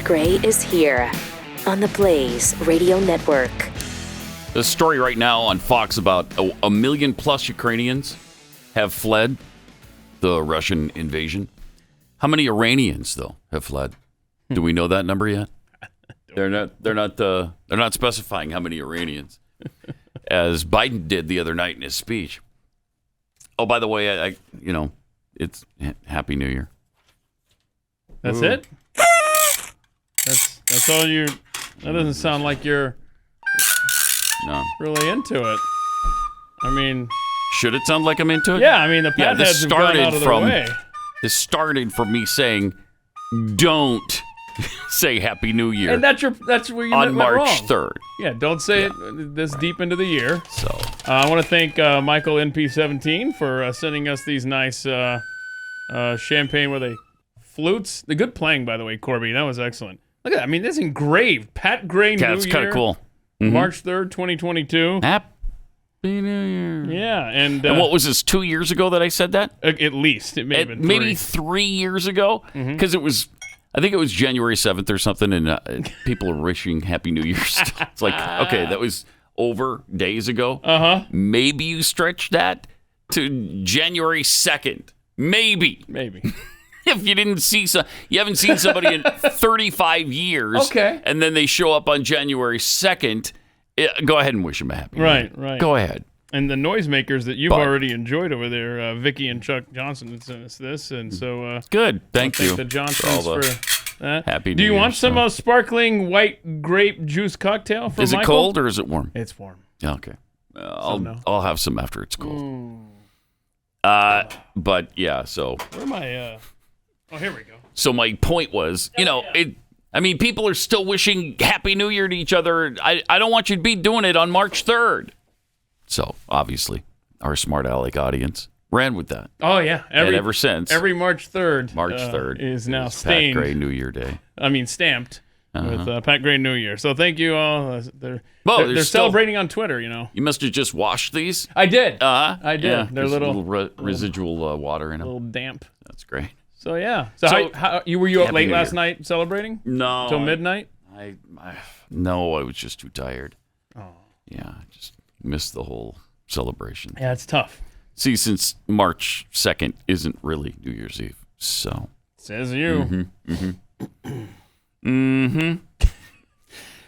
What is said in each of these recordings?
Gray is here on the Blaze Radio Network. The story right now on Fox about a million plus Ukrainians have fled the Russian invasion. How many Iranians, though, have fled? Do we know that number yet? They're not specifying how many Iranians, as Biden did the other night in his speech. Oh, by the way, it's Happy New Year. That's it? That's all you. That doesn't sound like you're really into it. I mean, should it sound like I'm into it? Yeah, I mean the patheads have gone out of their way. This started from me saying, "Don't say Happy New Year," and that's where you on went March wrong. 3rd. Yeah, don't say it this deep into the year. So I want to thank Michael NP17 for sending us these nice champagne with a flutes. The good playing, by the way, Corby. That was excellent. Look at that. I mean, this engraved. Pat Gray New Year. That's kind of cool. Mm-hmm. March 3rd, 2022. Happy New Year. Yeah. And what was this, 2 years ago that I said that? At least. It may have been maybe 3 years ago. Because I think it was January 7th or something, and people are wishing Happy New Year. It's like, okay, that was over days ago. Uh-huh. Maybe you stretch that to January 2nd. Maybe. If you didn't see you haven't seen somebody in 35 years, okay, and then they show up on January 2nd, go ahead and wish them a happy New Year. Right. Go ahead. And the noisemakers that you've already enjoyed over there, Vicky and Chuck Johnson sent us this, and so good. Thank you. The Johnsons for that. Happy New Do you Year, want some sparkling white grape juice cocktail from Michael? Is it cold or is it warm? It's warm. Okay. I'll have some after it's cold. But yeah, so where am I? Oh, here we go. So my point was, people are still wishing Happy New Year to each other. I don't want you to be doing it on March 3rd. So obviously, our smart aleck audience ran with that. Oh yeah, and ever since every March 3rd, is now stained. Pat Gray New Year Day. I mean, stamped with Pat Gray New Year. So thank you all. They're still celebrating on Twitter. You must have just washed these. I did. I did. Yeah, they're little residual water in them. A little damp. That's great. So yeah. So how were you up late last night celebrating? No. Till midnight? No, I was just too tired. Oh. Yeah, I just missed the whole celebration. Yeah, it's tough. See, since March 2nd isn't really New Year's Eve, so. Says you.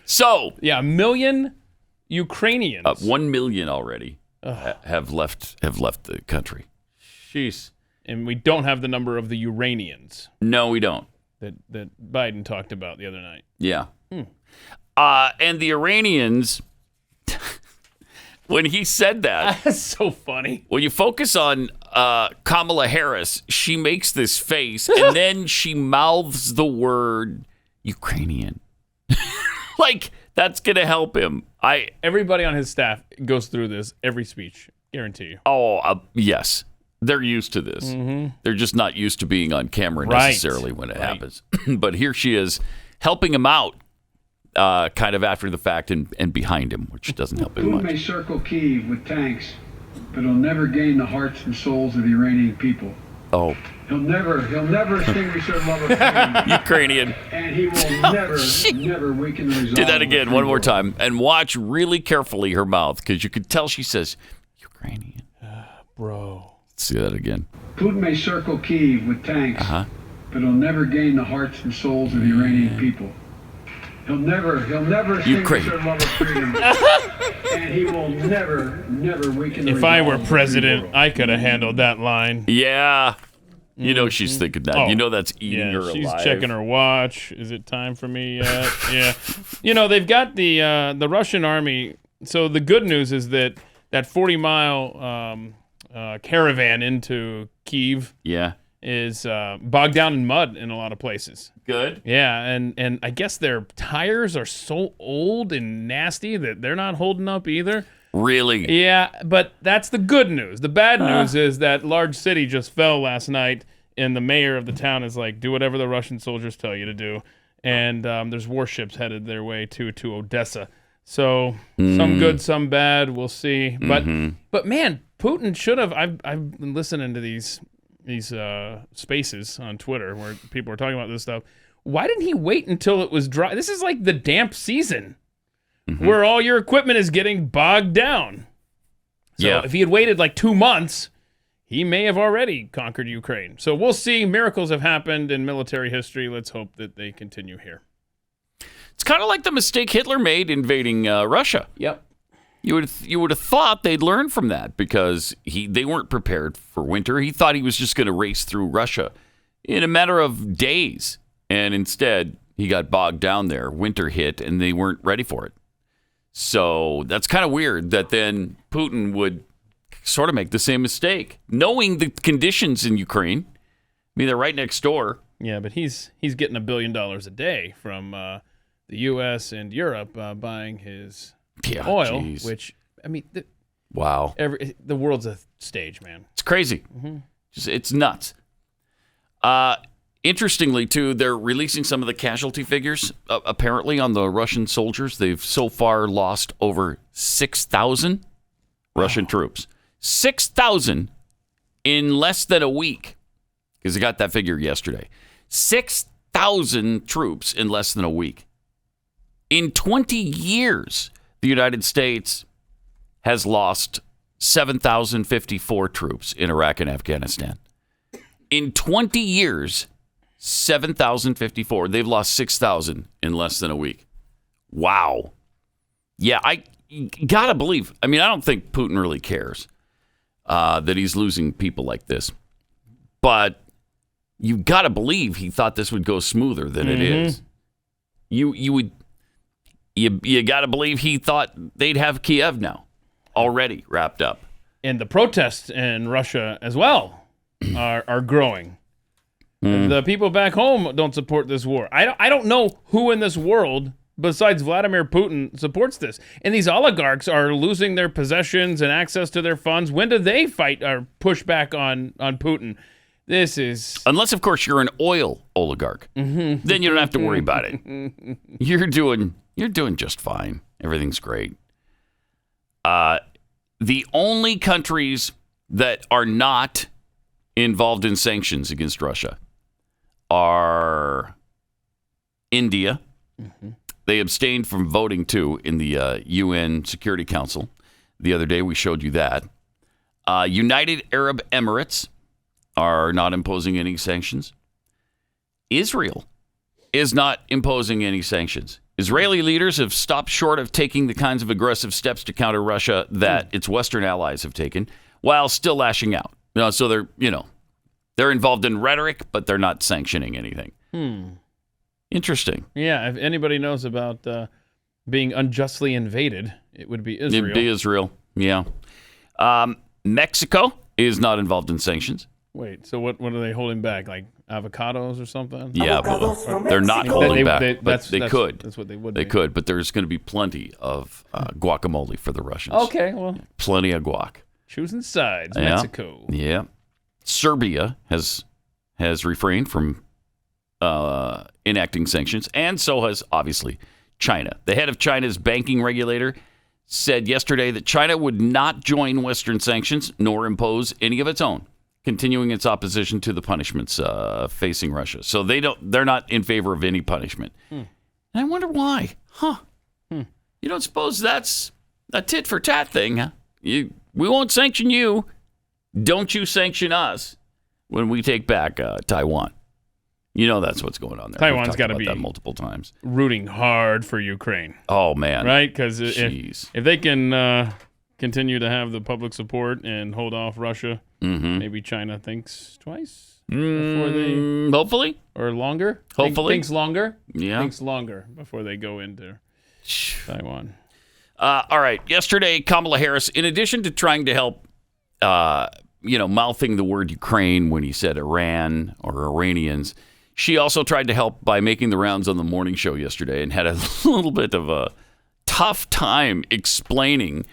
So. Yeah, 1 million Ukrainians. 1 million already have left the country. Jeez. And we don't have the number of the Iranians. No, we don't. That Biden talked about the other night. Yeah. And the Iranians, when he said that. That's so funny. When you focus on Kamala Harris, she makes this face, and then she mouths the word Ukrainian. Like, that's going to help him. Everybody on his staff goes through this every speech. Guarantee you. Oh, yes. They're used to this. They're just not used to being on camera necessarily when it happens. But here she is helping him out kind of after the fact and behind him, which doesn't help him much. Putin may circle Kyiv with tanks, but he'll never gain the hearts and souls of the Iranian people. Oh. He'll never extinguish their love of freedom. Ukrainian. And he will never weaken the resolve. Do that again one more time. And watch really carefully her mouth, because you could tell she says, Ukrainian. Bro. See that again. Putin may circle Kyiv with tanks, but he'll never gain the hearts and souls of the Iranian people. He'll never extinguish their love of freedom. And he will never weaken the resolve. If I were president, I could have handled that line. Yeah. You know she's thinking that. Oh, you know that's eating her alive. She's checking her watch. Is it time for me yet? Yeah. They've got the Russian army. So the good news is that 40-mile caravan into Kyiv is bogged down in mud in a lot of places. Good. Yeah, and I guess their tires are so old and nasty that they're not holding up either. Really? Yeah, but that's the good news. The bad news is that large city just fell last night, and the mayor of the town is like, do whatever the Russian soldiers tell you to do. And there's warships headed their way to Odessa. So some good, some bad. We'll see. But man, Putin should have. I've been listening to these spaces on Twitter where people are talking about this stuff. why didn't he wait until it was dry? This is like the damp season where all your equipment is getting bogged down. So if he had waited like 2 months, he may have already conquered Ukraine. So we'll see. Miracles have happened in military history. Let's hope that they continue here. It's kind of like the mistake Hitler made invading Russia. Yep. You would have thought they'd learn from that because they weren't prepared for winter. He thought he was just going to race through Russia in a matter of days. And instead, he got bogged down there. Winter hit, and they weren't ready for it. So that's kind of weird that then Putin would sort of make the same mistake, knowing the conditions in Ukraine. I mean, they're right next door. Yeah, but he's getting $1 billion a day from the U.S. and Europe buying his oil, which, I mean, wow. The world's a stage, man. It's crazy. It's nuts. Interestingly, too, they're releasing some of the casualty figures, apparently, on the Russian soldiers. They've so far lost over 6,000 Russian troops. 6,000 in less than a week, because I got that figure yesterday. 6,000 troops in less than a week. In 20 years, the United States has lost 7,054 troops in Iraq and Afghanistan. In 20 years, 7,054. They've lost 6,000 in less than a week. Wow. Yeah, I gotta believe. I mean, I don't think Putin really cares that he's losing people like this. But you gotta believe he thought this would go smoother than it is. You gotta believe he thought they'd have Kiev now already wrapped up. And the protests in Russia as well are growing. The people back home don't support this war. I don't know who in this world besides Vladimir Putin supports this. And these oligarchs are losing their possessions and access to their funds. When do they fight or push back on Putin? This is... Unless, of course, you're an oil oligarch. Then you don't have to worry about it. You're doing just fine. Everything's great. The only countries that are not involved in sanctions against Russia are India. They abstained from voting, too, in the UN Security Council. The other day, we showed you that. United Arab Emirates are not imposing any sanctions. Israel is not imposing any sanctions. Israeli leaders have stopped short of taking the kinds of aggressive steps to counter Russia that its Western allies have taken, while still lashing out. So they're involved in rhetoric, but they're not sanctioning anything. Interesting. Yeah, if anybody knows about being unjustly invaded, it would be Israel. It'd be Israel, yeah. Mexico is not involved in sanctions. Wait, so what are they holding back? Like avocados or something? Yeah, they're not holding back, but they could. That's what they would They could, but there's going to be plenty of guacamole for the Russians. Okay, well. Plenty of guac. Choosing sides, Mexico. Yeah. Serbia has refrained from enacting sanctions, and so has, obviously, China. The head of China's banking regulator said yesterday that China would not join Western sanctions nor impose any of its own, continuing its opposition to the punishments facing Russia. So they're not in favor of any punishment. And I wonder why. You don't suppose that's a tit for tat thing, huh? We won't sanction you. Don't you sanction us when we take back Taiwan. You know that's what's going on there. Taiwan's got to be that multiple times, rooting hard for Ukraine. Oh man, right? Because if they can continue to have the public support and hold off Russia, maybe China thinks twice before they hopefully or longer. Hopefully thinks longer. Yeah, thinks longer before they go into Taiwan. All right. Yesterday, Kamala Harris, in addition to trying to help, mouthing the word Ukraine when he said Iran or Iranians, she also tried to help by making the rounds on the morning show yesterday and had a little bit of a tough time explaining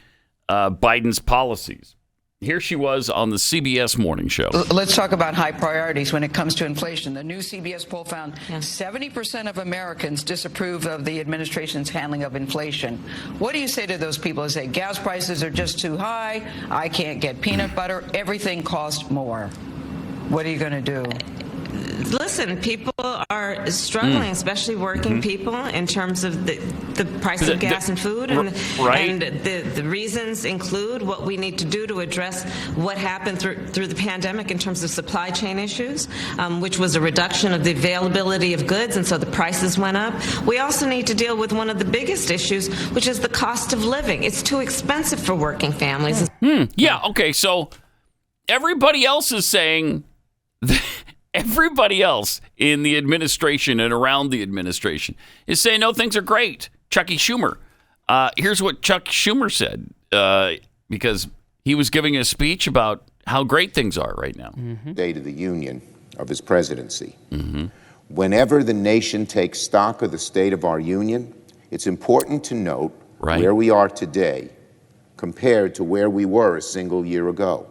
Biden's policies. Here she was on the CBS morning show. Let's talk about high priorities when it comes to inflation. The new CBS poll found 70% of Americans disapprove of the administration's handling of inflation. What do you say to those people who say gas prices are just too high, I can't get peanut butter, everything costs more? What are you going to do? Listen, people are struggling, especially working people, in terms of the price of gas and food. And the reasons include what we need to do to address what happened through the pandemic in terms of supply chain issues, which was a reduction of the availability of goods, and so the prices went up. We also need to deal with one of the biggest issues, which is the cost of living. It's too expensive for working families. Yeah, okay, so everybody else is saying, everybody else in the administration and around the administration is saying, no, things are great. Chucky Schumer. Here's what Chuck Schumer said, because he was giving a speech about how great things are right now. State of the Union of his presidency. Whenever the nation takes stock of the state of our union, it's important to note where we are today compared to where we were a single year ago.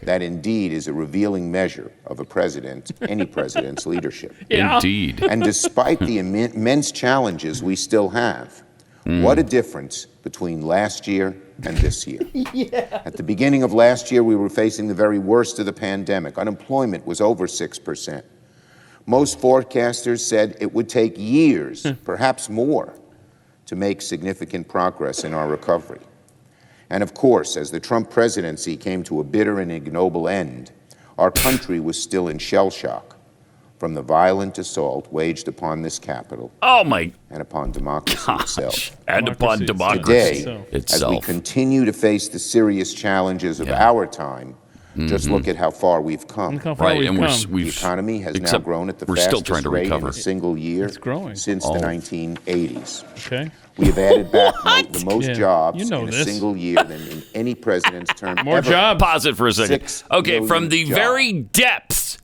That indeed is a revealing measure of a president, any president's leadership. Indeed. And despite the immense challenges we still have, what a difference between last year and this year. At the beginning of last year, we were facing the very worst of the pandemic. Unemployment was over 6%. Most forecasters said it would take years, perhaps more, to make significant progress in our recovery. And of course, as the Trump presidency came to a bitter and ignoble end, our country was still in shell shock from the violent assault waged upon this Capitol and upon democracy itself. And upon democracy Today, itself. as we continue to face the serious challenges of our time, just look at how far we've come. Look how far we've come. The economy has now grown at the fastest rate in a single year since the 1980s. Okay. We have added back the most jobs in a single year than in any president's term More ever. jobs. Pause it for a second. 6 Okay, from the million very depths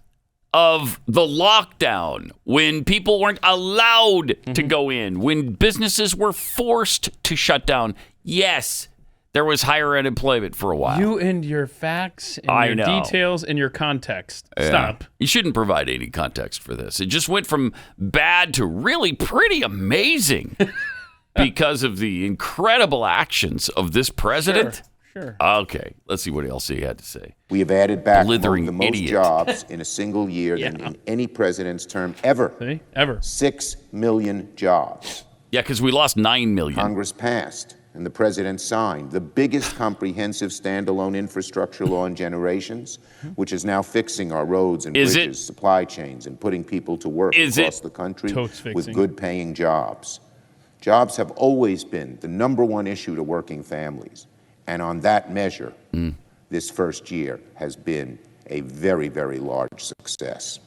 of the lockdown, when people weren't allowed to go in, when businesses were forced to shut down, yes, there was higher unemployment for a while. You and your facts and your details and your context. Stop. You shouldn't provide any context for this. It just went from bad to really pretty amazing because of the incredible actions of this president. Sure. Okay, let's see what else he had to say. We have added back Blithering the most idiot. jobs in a single year than in any president's term ever. See? Ever. 6 million jobs. Yeah, because we lost 9 million. Congress passed and the president signed the biggest comprehensive standalone infrastructure law in generations, which is now fixing our roads and bridges, supply chains, and putting people to work across the country with good-paying jobs. Jobs have always been the number one issue to working families. And on that measure, this first year has been a very, very large success.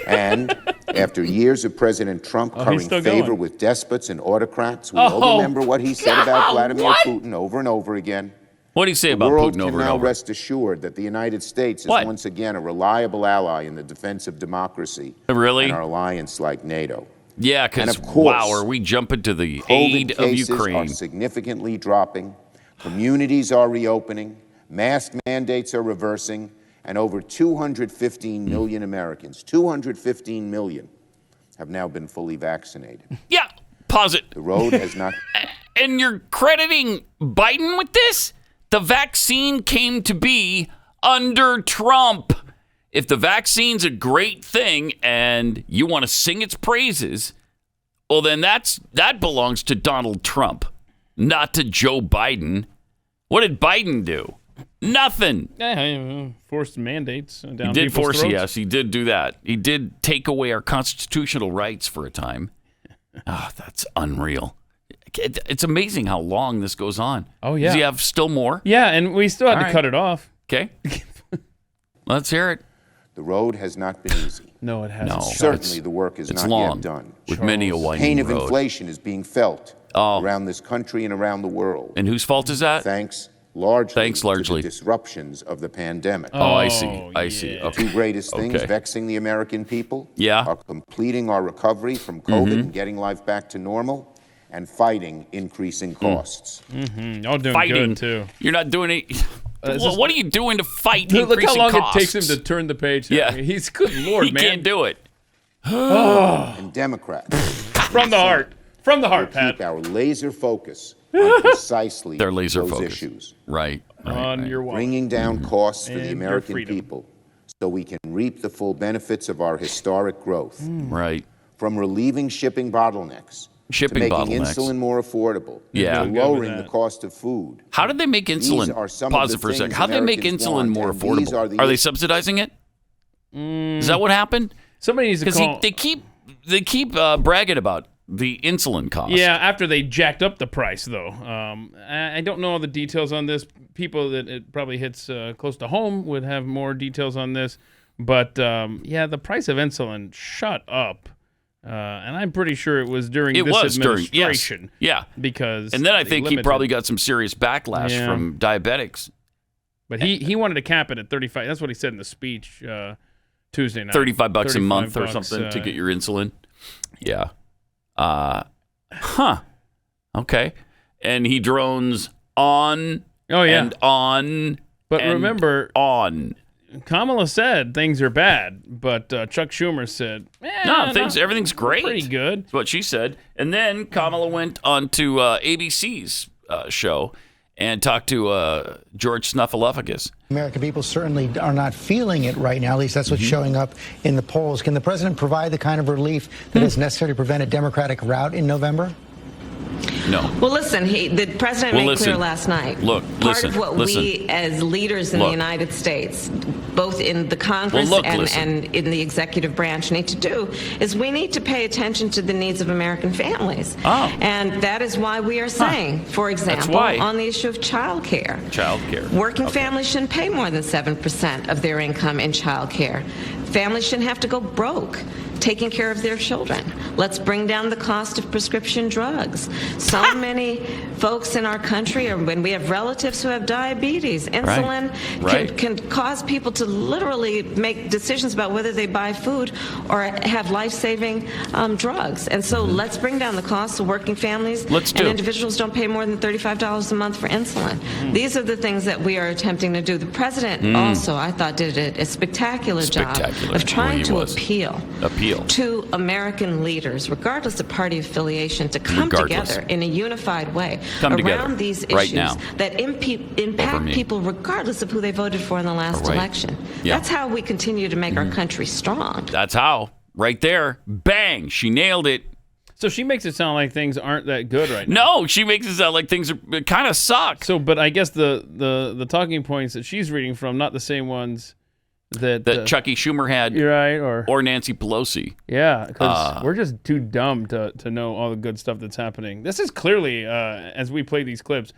And after years of President Trump currying favor with despots and autocrats, we all remember what he said about Vladimir Putin over and over again. What did he say about Putin over and over? The world can now rest assured that the United States is once again a reliable ally in the defense of democracy and our alliance like NATO. Yeah, because, wow, are we jumping to the aid of Ukraine? Are significantly dropping. Communities are reopening. Mask mandates are reversing. And over 215 million Americans, 215 million, have now been fully vaccinated. Yeah, pause it. The road has not... And you're crediting Biden with this? The vaccine came to be under Trump. If the vaccine's a great thing and you want to sing its praises, well, then that belongs to Donald Trump, not to Joe Biden. What did Biden do? Nothing. Forced mandates down He did force, throats. yes, he did do that. He did take away our constitutional rights for a time. Oh, that's unreal. It's amazing how long this goes on. Oh, yeah. Does he have still more? Yeah, and we still had to cut it off. Okay. Let's hear it. The road has not been easy. No, it hasn't. No, certainly the work is not long, yet done. with many a winding Pain of road. inflation is being felt around this country and around the world. And whose fault is that? Thanks largely to the disruptions of the pandemic. Oh, I see. I see. The two greatest things vexing the American people are completing our recovery from COVID and getting life back to normal, and fighting increasing costs. Y'all doing good, too. You're not doing it. What are you doing to fight increasing Look how long costs? it takes him to turn the page. Yeah. He's good Lord, he man. He can't do it. And Democrats. From the heart. From the heart, Pat. Keep our laser focus on precisely those issues. Right. On your watch. Bringing down costs for the American people so we can reap the full benefits of our historic growth. Right. From relieving shipping bottlenecks to making insulin more affordable, to lowering the cost of food. How did they make insulin? Pause it for a second. How did they make insulin more affordable? Are they subsidizing it? Is that what happened? Somebody needs to call. They keep bragging about the insulin cost. Yeah, after they jacked up the price, though. I don't know all the details on this. People that it probably hits close to home would have more details on this. But, the price of insulin shot up. And I'm pretty sure it was during this administration. Yeah. Because and then I think he probably got some serious backlash from diabetics. But he wanted to cap it at 35. That's what he said in the speech Tuesday night. $35 a month or something to get your insulin. Yeah. Okay. And he drones on and on. But and remember, on. Kamala said things are bad, but Chuck Schumer said, everything's great. Pretty good. That's what she said. And then Kamala went on to ABC's show and talked to George Snuffleupagus. American people certainly are not feeling it right now. At least that's what's showing up in the polls. Can the president provide the kind of relief that is necessary to prevent a Democratic rout in November? No. Well, listen, the president made clear last night. Part of what we as leaders in the United States, both in the Congress and in the executive branch, need to do is we need to pay attention to the needs of American families. And that is why we are saying, for example, on the issue of child care. Working families shouldn't pay more than 7% of their income in child care. Families shouldn't have to go broke taking care of their children. Let's bring down the cost of prescription drugs. So many folks in our country, or when we have relatives who have diabetes, insulin can cause people to literally make decisions about whether they buy food or have life-saving drugs. And so let's bring down the cost of working families. And individuals don't pay more than $35 a month for insulin. These are the things that we are attempting to do. The president also, I thought, did a spectacular job of trying to appeal to American leaders, regardless of party affiliation, to come together in a unified way around these issues that impact people regardless of who they voted for in the last election. That's how we continue to make our country strong. That's how. Right there. Bang. She nailed it. So she makes it sound like things aren't that good right now. No, she makes it sound like things kind of suck. So, but I guess the talking points that she's reading from, not the same ones that Chucky Schumer had, or Nancy Pelosi. Yeah, because we're just too dumb to know all the good stuff that's happening. This is clearly, as we play these clips,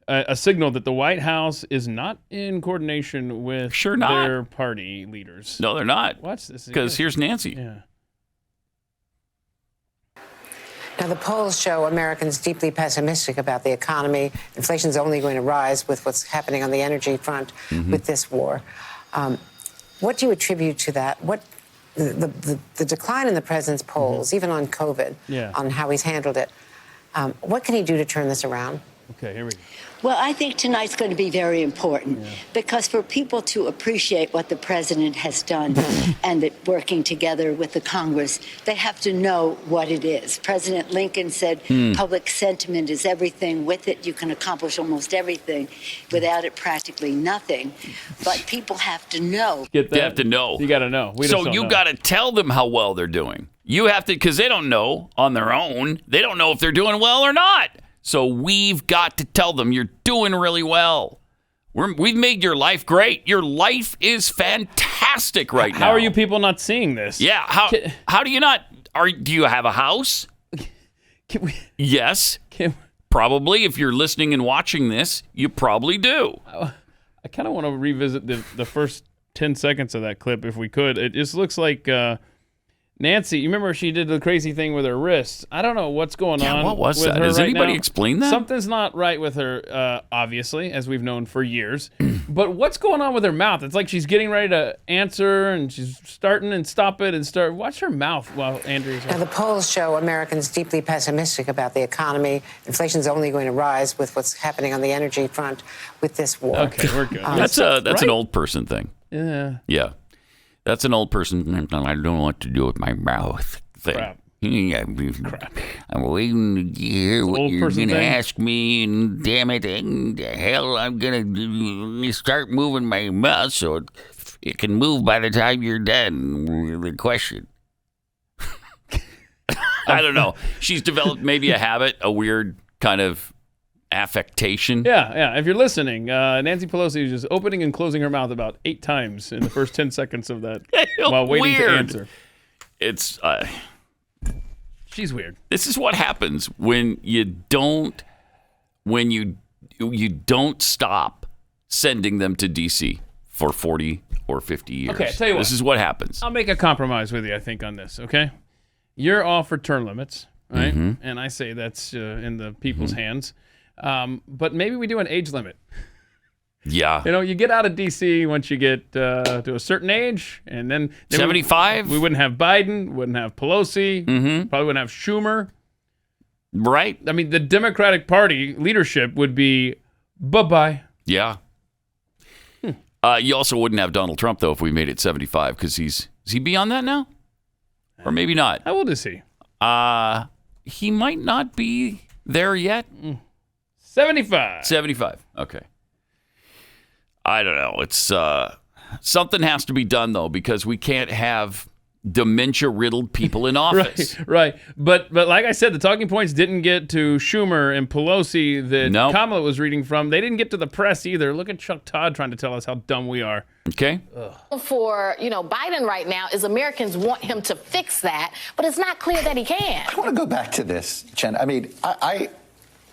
a signal that the White House is not in coordination with their party leaders. No, they're not. Watch this. Because here's Nancy. Yeah. Now, the polls show Americans deeply pessimistic about the economy. Inflation's only going to rise with what's happening on the energy front with this war. What do you attribute to that? What the decline in the president's polls, even on COVID, on how he's handled it, what can he do to turn this around? Okay, here we go. Well, I think tonight's going to be very important because for people to appreciate what the president has done and that working together with the Congress, they have to know what it is. President Lincoln said public sentiment is everything. With it, you can accomplish almost everything. Without it, practically nothing. But people have to know. They have to know. You got to know. So you got to tell them how well they're doing. You have to, because they don't know on their own. They don't know if they're doing well or not. So we've got to tell them you're doing really well. We've made your life great. Your life is fantastic right now. How are you people not seeing this? Yeah. How do you not? Do you have a house? Yes. Probably. If you're listening and watching this, you probably do. I kind of want to revisit the first 10 seconds of that clip if we could. It just looks like Nancy, you remember she did the crazy thing with her wrists. I don't know what's going on. What was that? Does anybody explain that? Something's not right with her, obviously, as we've known for years. But what's going on with her mouth? It's like she's getting ready to answer, and she's starting and stop it and start. Watch her mouth while Andrea's. Now, the polls show Americans deeply pessimistic about the economy. Inflation's only going to rise with what's happening on the energy front with this war. Okay, we're good. That's an old person thing. Yeah. Yeah. That's an old person. I don't know what to do with my mouth thing. Crap. I'm waiting to hear what you're going to ask me, and damn it, and the hell, I'm going to start moving my mouth so it can move by the time you're done. The question. I don't know. She's developed maybe a habit, a weird kind of affectation. Yeah. If you're listening, Nancy Pelosi is just opening and closing her mouth about 8 times in the first 10 seconds of that while waiting to answer. It's she's weird. This is what happens when you don't stop sending them to D.C. for 40 or 50 years. Okay, tell you what. This is what happens. I'll make a compromise with you, I think, on this, okay? You're all for term limits, right? Mm-hmm. And I say that's in the people's hands. But maybe we do an age limit. Yeah. You get out of D.C. once you get to a certain age, and then 75? We wouldn't have Biden, wouldn't have Pelosi, Mm-hmm. probably wouldn't have Schumer. Right. I mean, the Democratic Party leadership would be bye-bye. Yeah. You also wouldn't have Donald Trump, though, if we made it 75, because is he beyond that now? Or maybe not. How old is he? He might not be there yet. 75. 75. Okay. I don't know. It's something has to be done, though, because we can't have dementia-riddled people in office. Right. But like I said, the talking points didn't get to Schumer and Pelosi that Kamala was reading from. They didn't get to the press either. Look at Chuck Todd trying to tell us how dumb we are. Okay. For, Biden right now is Americans want him to fix that, but it's not clear that he can. I want to go back to this, Jen. I mean, I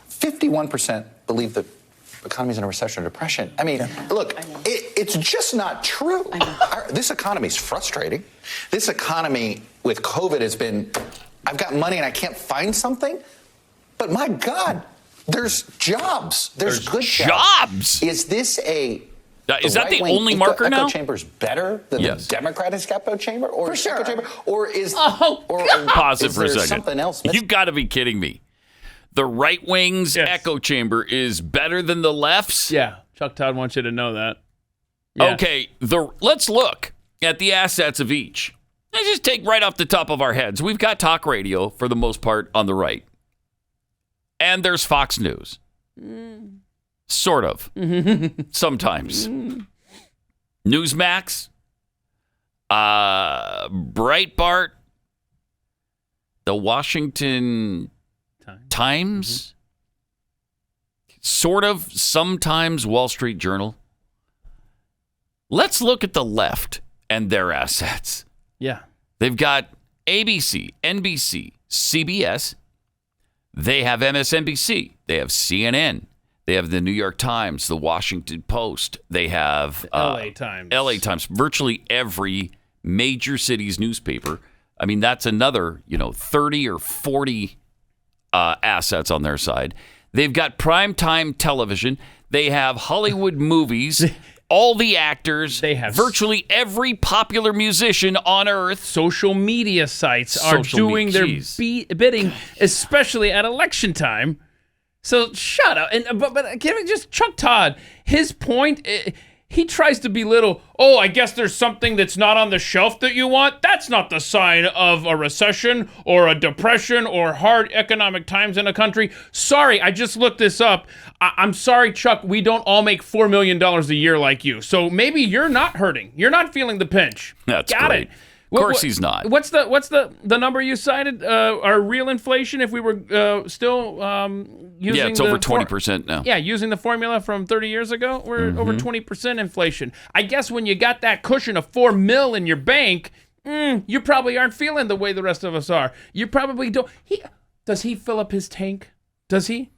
51% believe the economy's in a recession or depression. I mean, look, it's just not true. This economy is frustrating. This economy with COVID has been, I've got money and I can't find something. But my God, there's jobs. There's good jobs. Is this is that the only marker now? Echo chamber's better than the Democratic echo chamber, or For sure. echo chamber, or is Pause it for a second. Something else? You've got to be kidding me. The right wing's echo chamber is better than the left's? Yeah, Chuck Todd wants you to know that. Yeah. Okay, let's look at the assets of each. Let's just take right off the top of our heads. We've got talk radio, for the most part, on the right. And there's Fox News. Sort of. Sometimes. Newsmax. Breitbart. The Washington Times. Sort of. Sometimes Wall Street Journal. Let's look at the left and their assets. Yeah. They've got ABC, NBC, CBS. They have MSNBC. They have CNN. They have the New York Times, the Washington Post. They have LA Times. LA Times. Virtually every major city's newspaper. I mean, that's another, 30 or 40 assets on their side. They've got primetime television. They have Hollywood movies. All the actors, they have virtually every popular musician on earth. Social media sites are doing their bidding, especially at election time. So shut up. But can we just Chuck Todd? His point, he tries to belittle. Oh, I guess there's something that's not on the shelf that you want. That's not the sign of a recession or a depression or hard economic times in a country. Sorry, I just looked this up. I'm sorry, Chuck. We don't all make $4 million a year like you. So maybe you're not hurting. You're not feeling the pinch. That's Got great. it. Of course he's not. What's the number you cited? Our real inflation, if we were still using it's over 20% now. Yeah, using the formula from 30 years ago, we're over 20% inflation. I guess when you got that cushion of $4 million in your bank, you probably aren't feeling the way the rest of us are. You probably don't. Does he fill up his tank? Does he?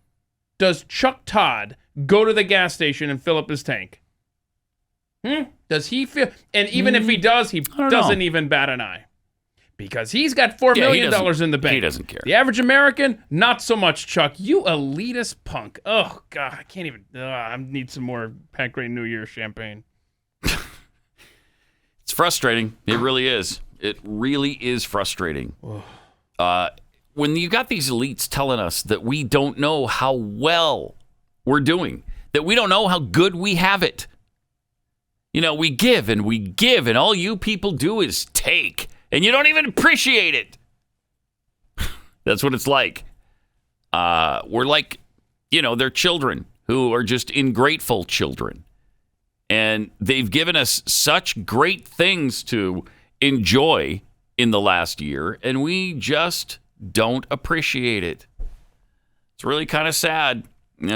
Does Chuck Todd go to the gas station and fill up his tank? Does he feel? And even if he does, he doesn't even bat an eye. Because he's got $4 million in the bank. He doesn't care. The average American, not so much, Chuck. You elitist punk. Oh, God, I can't even. I need some more Pack-Ray New Year champagne. It's frustrating. It really is. It really is frustrating. When you got these elites telling us that we don't know how well we're doing, that we don't know how good we have it. We give, and all you people do is take, and you don't even appreciate it. That's what it's like. We're like, they're children who are just ingrateful children. And they've given us such great things to enjoy in the last year, and we just don't appreciate it. It's really kind of sad.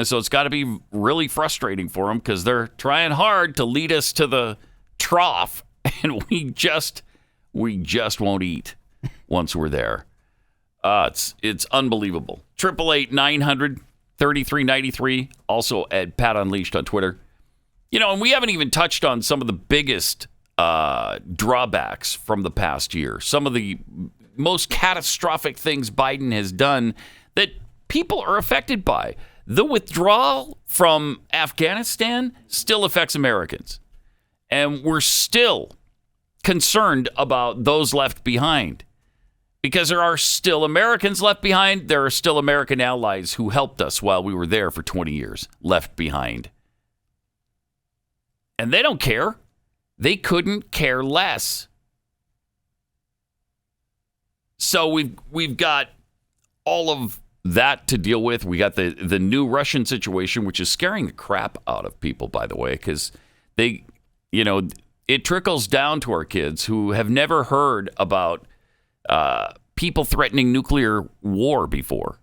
So it's got to be really frustrating for them because they're trying hard to lead us to the trough, and we just won't eat once we're there. It's unbelievable. 888-900-3393. Also at Pat Unleashed on Twitter. And we haven't even touched on some of the biggest drawbacks from the past year. Some of the most catastrophic things Biden has done that people are affected by. The withdrawal from Afghanistan still affects Americans. And we're still concerned about those left behind. Because there are still Americans left behind. There are still American allies who helped us while we were there for 20 years left behind. And they don't care. They couldn't care less. So we've got all of that to deal with. We got the new Russian situation, which is scaring the crap out of people, by the way, because it trickles down to our kids who have never heard about people threatening nuclear war before.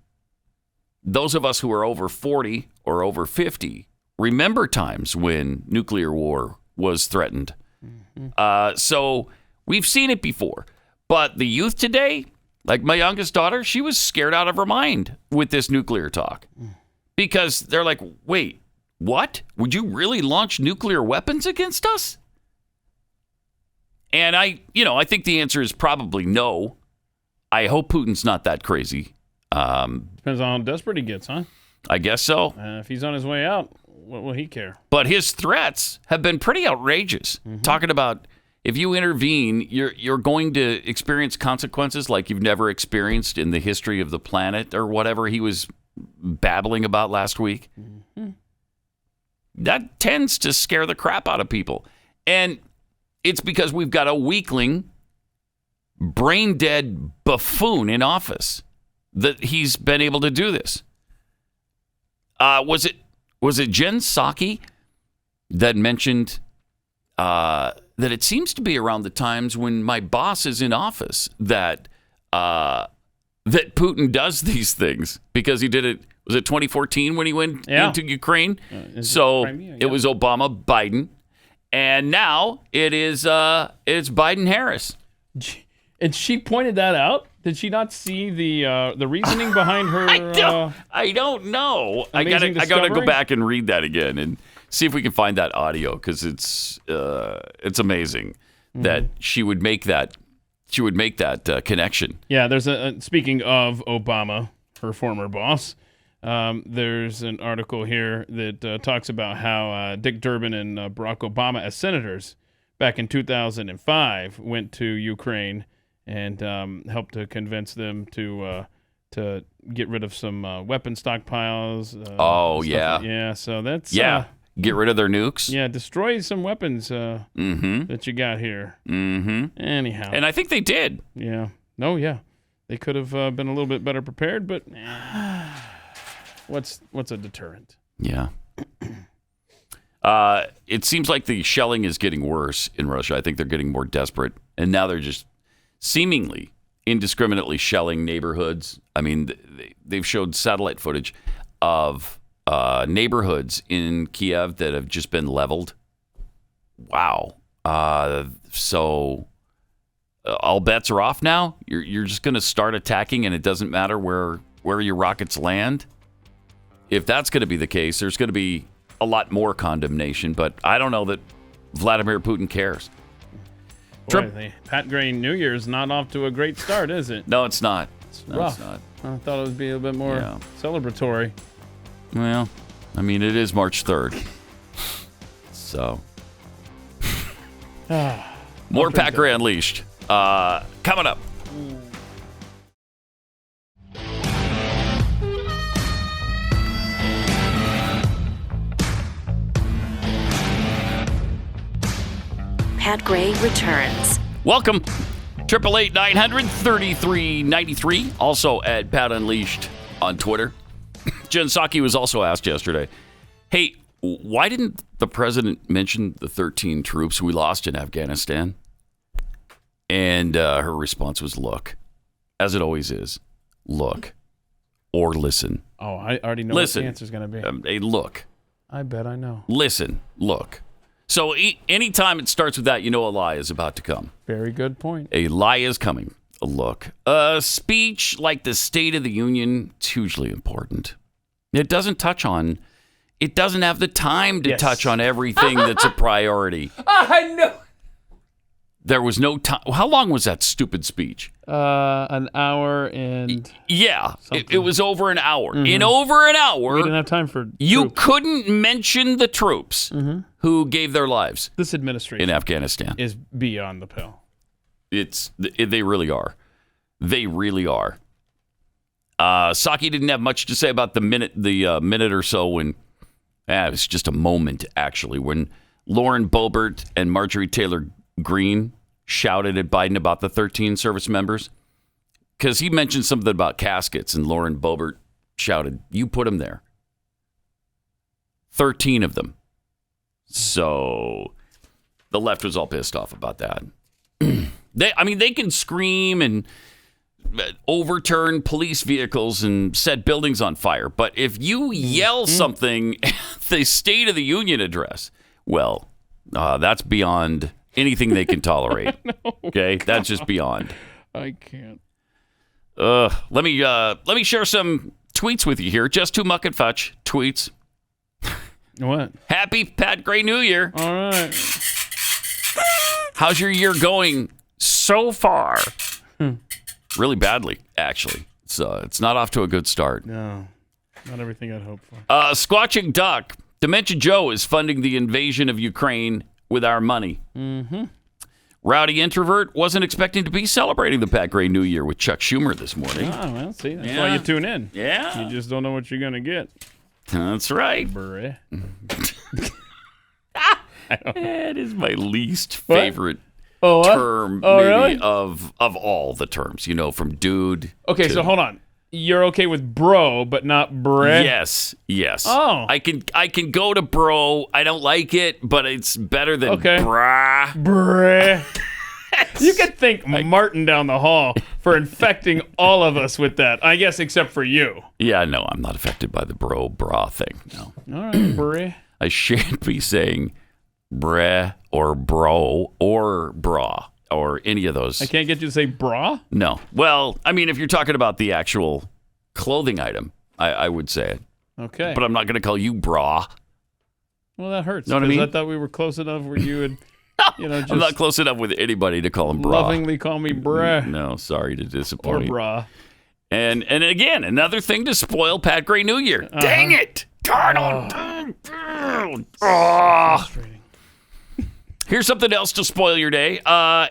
Those of us who are over 40 or over 50 remember times when nuclear war was threatened. So we've seen it before. But the youth today, like my youngest daughter, she was scared out of her mind with this nuclear talk. Because they're like, wait, what? Would you really launch nuclear weapons against us? And I think the answer is probably no. I hope Putin's not that crazy. Depends on how desperate he gets, huh? I guess so. If he's on his way out, what will he care? But his threats have been pretty outrageous. Talking about if you intervene, you're going to experience consequences like you've never experienced in the history of the planet or whatever he was babbling about last week. That tends to scare the crap out of people. And it's because we've got a weakling, brain-dead buffoon in office that he's been able to do this. Was it Jen Psaki that mentioned that it seems to be around the times when my boss is in office that Putin does these things because he did it. Was it 2014 when he went into Ukraine? So it was Obama, Biden, and now it's Biden Harris. And she pointed that out. Did she not see the reasoning behind her? I don't know. I gotta go back and read that again and see if we can find that audio because it's amazing that she would make that connection. Yeah, there's speaking of Obama, her former boss. There's an article here that talks about how Dick Durbin and Barack Obama, as senators back in 2005, went to Ukraine and helped to convince them to get rid of some weapon stockpiles. Yeah. So that's get rid of their nukes. Yeah, destroy some weapons that you got here. Anyhow, and I think they did. Yeah. No. Yeah, they could have been a little bit better prepared, but what's a deterrent? Yeah. It seems like the shelling is getting worse in Russia. I think they're getting more desperate, and now they're just seemingly indiscriminately shelling neighborhoods. I mean, they've showed satellite footage of neighborhoods in Kiev that have just been leveled. Wow. So all bets are off now? You're just going to start attacking and it doesn't matter where your rockets land? If that's going to be the case, there's going to be a lot more condemnation, but I don't know that Vladimir Putin cares. Boy, the Pat Gray New Year's not off to a great start, is it? No, it's not. It's not. I thought it would be a bit more celebratory. Well, I mean, it is March 3rd. So. More Pat Gray Unleashed. Coming up. Pat Gray returns. Welcome. 888-900-3393. Also at Pat Unleashed on Twitter. Jen Psaki was also asked yesterday, hey, why didn't the president mention the 13 troops we lost in Afghanistan? And her response was, look, as it always is, look or listen. Oh, I already know what the answer's going to be. Hey, look. I bet I know. Listen, look. So anytime it starts with that, you know a lie is about to come. Very good point. A lie is coming. A look. A speech like the State of the Union, it's hugely important. It doesn't have the time to touch on everything that's a priority. I know. There was no time. How long was that stupid speech? An hour and... Yeah, it was over an hour. Mm-hmm. In over an hour... We didn't have time for You troops. couldn't mention the troops who gave their lives. This administration in Afghanistan is beyond the pale. They really are. They really are. Psaki didn't have much to say about the minute or so when... it was just a moment, actually, when Lauren Boebert and Marjorie Taylor Greene shouted at Biden about the 13 service members. Because he mentioned something about caskets, and Lauren Boebert shouted, you put them there. 13 of them. So the left was all pissed off about that. They can scream and overturn police vehicles and set buildings on fire. But if you yell something at the State of the Union address, well, that's beyond anything they can tolerate. Okay, that's just beyond. I can't. Let me share some tweets with you here. Just 2 muck and fudge tweets. What? Happy Pat Gray New Year. All right. How's your year going so far? Really badly, actually. It's not off to a good start. No, not everything I'd hoped for. Squatching Duck. Dementia Joe is funding the invasion of Ukraine with our money. Mm-hmm. Rowdy Introvert wasn't expecting to be celebrating the Pat Gray New Year with Chuck Schumer this morning. Oh, well, see, that's why you tune in. Yeah. You just don't know what you're going to get. That's right. Brah. That is my least favorite term really? of all the terms, from dude. Okay, so hold on. You're okay with bro, but not bre? Yes. Oh. I can go to bro. I don't like it, but it's better than brah. Bre. You could thank Martin down the hall for infecting all of us with that, I guess, except for you. Yeah, no, I'm not affected by the bra thing. No. All right, bre. I shan't be saying bre or bro or bra or any of those. I can't get you to say bra? No. Well, if you're talking about the actual clothing item, I would say it. Okay. But I'm not going to call you bra. Well, that hurts. Know what I mean? I thought we were close enough where you would, just I'm not close enough with anybody to call him bra. lovingly call me bra. No, sorry to disappoint Or you. bra. And again, another thing to spoil Pat Gray New Year. Dang it! Darn on. Frustrating. Here's something else to spoil your day.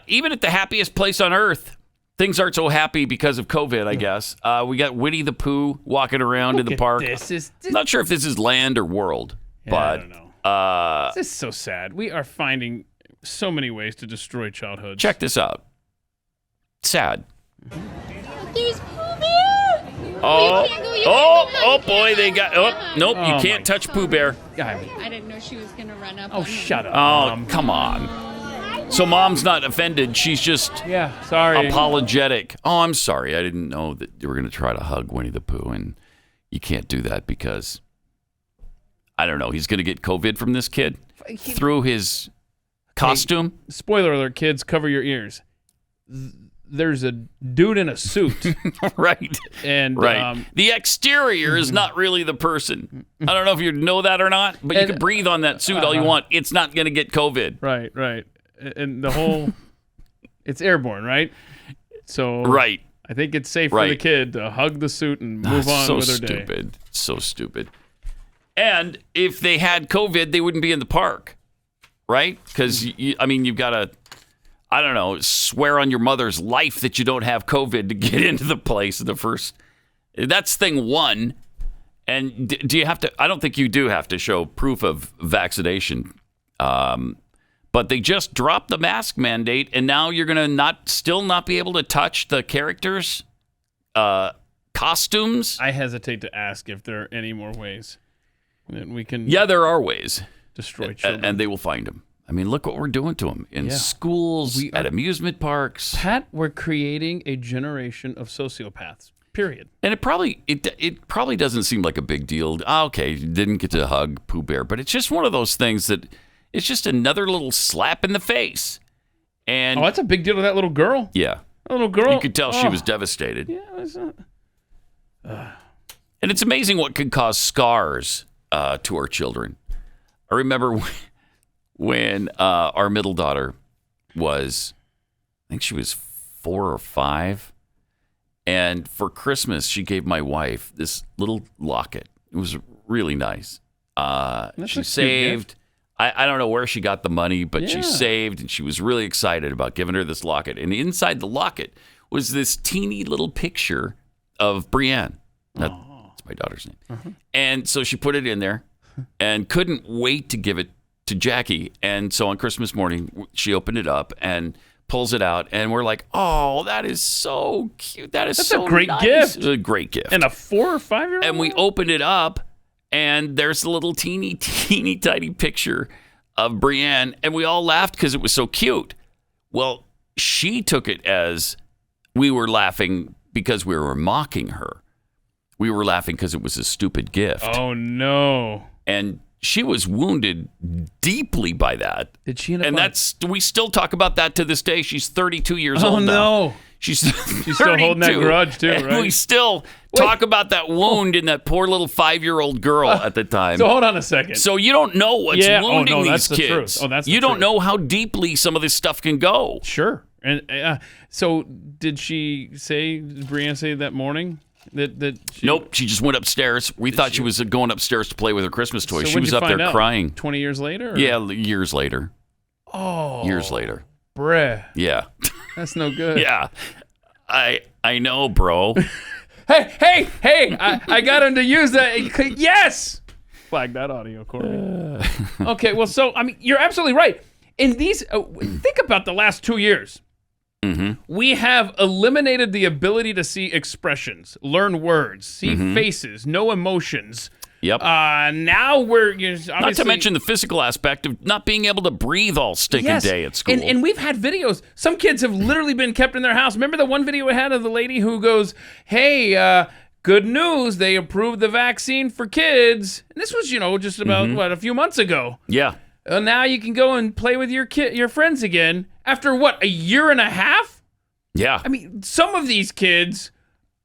Even at the happiest place on earth, things aren't so happy because of COVID, I guess. We got Winnie the Pooh walking around in the park. Not sure if this is land or world, but I don't know. This is so sad. We are finding so many ways to destroy childhood. Check this out. Sad. There's Pooh Bear! Oh boy, they got. Nope, you can't touch Pooh Bear. I didn't know she was going to run up. Oh, shut up. Oh, come on. So mom's not offended. She's just sorry. apologetic. Oh, I'm sorry. I didn't know that you were going to try to hug Winnie the Pooh, and you can't do that because, I don't know, he's going to get COVID from this kid through his costume. Hey, spoiler alert, kids, cover your ears. There's a dude in a suit. Right. And the exterior is not really the person. I don't know if you know that or not, but you can breathe on that suit all you want. It's not going to get COVID. Right. And the whole, it's airborne, right? So right. I think it's safe for the kid to hug the suit and move on with her day. So stupid. And if they had COVID, they wouldn't be in the park, right? Because, you've got to, I don't know, swear on your mother's life that you don't have COVID to get into the place the first. That's thing one. And do you have to? I don't think you do have to show proof of vaccination. But they just dropped the mask mandate, and now you're going to still not be able to touch the characters' costumes. I hesitate to ask if there are any more ways. And we can. Yeah, there are ways. Destroy children. And they will find them. I mean, look what we're doing to them in schools, at amusement parks. Pat, we're creating a generation of sociopaths. Period. And it probably doesn't seem like a big deal. Okay, didn't get to hug Pooh Bear, but it's just one of those things that it's just another little slap in the face. And that's a big deal to that little girl. Yeah, a little girl. You could tell she was devastated. Yeah, it's not. And it's amazing what can cause scars to our children. I remember when our middle daughter was, I think she was 4 or 5. And for Christmas, she gave my wife this little locket. It was really nice. She saved. I don't know where she got the money, but she saved, and she was really excited about giving her this locket. And inside the locket was this teeny little picture of Brienne. That's my daughter's name. Uh-huh. And so she put it in there and couldn't wait to give it to Jackie. And so on Christmas morning, she opened it up and pulls it out, and we're like, "Oh, that is so cute. That's so a great nice. gift. It's a great gift." And a 4 or 5-year-old. And we opened it up, and there's a little teeny tiny picture of Brienne, and we all laughed because it was so cute. Well, she took it as we were laughing because we were mocking her. We were laughing because it was a stupid gift. Oh no! And she was wounded deeply by that. Did she? And we still talk about that to this day. She's 32 years old now. Oh no! She's still holding that grudge too, right? We still talk about that wound in that poor little 5-year-old girl at the time. So hold on a second. So you don't know what's wounding these that's kids. The truth. Oh, that's you the don't truth. know how deeply some of this stuff can go. Sure. And so did she say? Did Brienne say that morning? Nope, she just went upstairs. We thought she was going upstairs to play with her Christmas toy. So she was up there crying. 20 years later? Or? Yeah, years later. Oh. Years later. Bruh. Yeah. That's no good. Yeah. I know, bro. Hey, I got him to use that. Yes! Flag that audio, Corey. Okay, well, so, I mean, you're absolutely right. In these, think about the last 2 years. Mm-hmm. We have eliminated the ability to see expressions, learn words, see faces, no emotions. Yep. Now we're obviously, not to mention the physical aspect of not being able to breathe all stinking day at school. And we've had videos. Some kids have literally been kept in their house. Remember the one video we had of the lady who goes, "Hey, good news! They approved the vaccine for kids." And this was, just about a few months ago. Yeah. Now you can go and play with your friends again after a year and a half? Yeah. I mean, some of these kids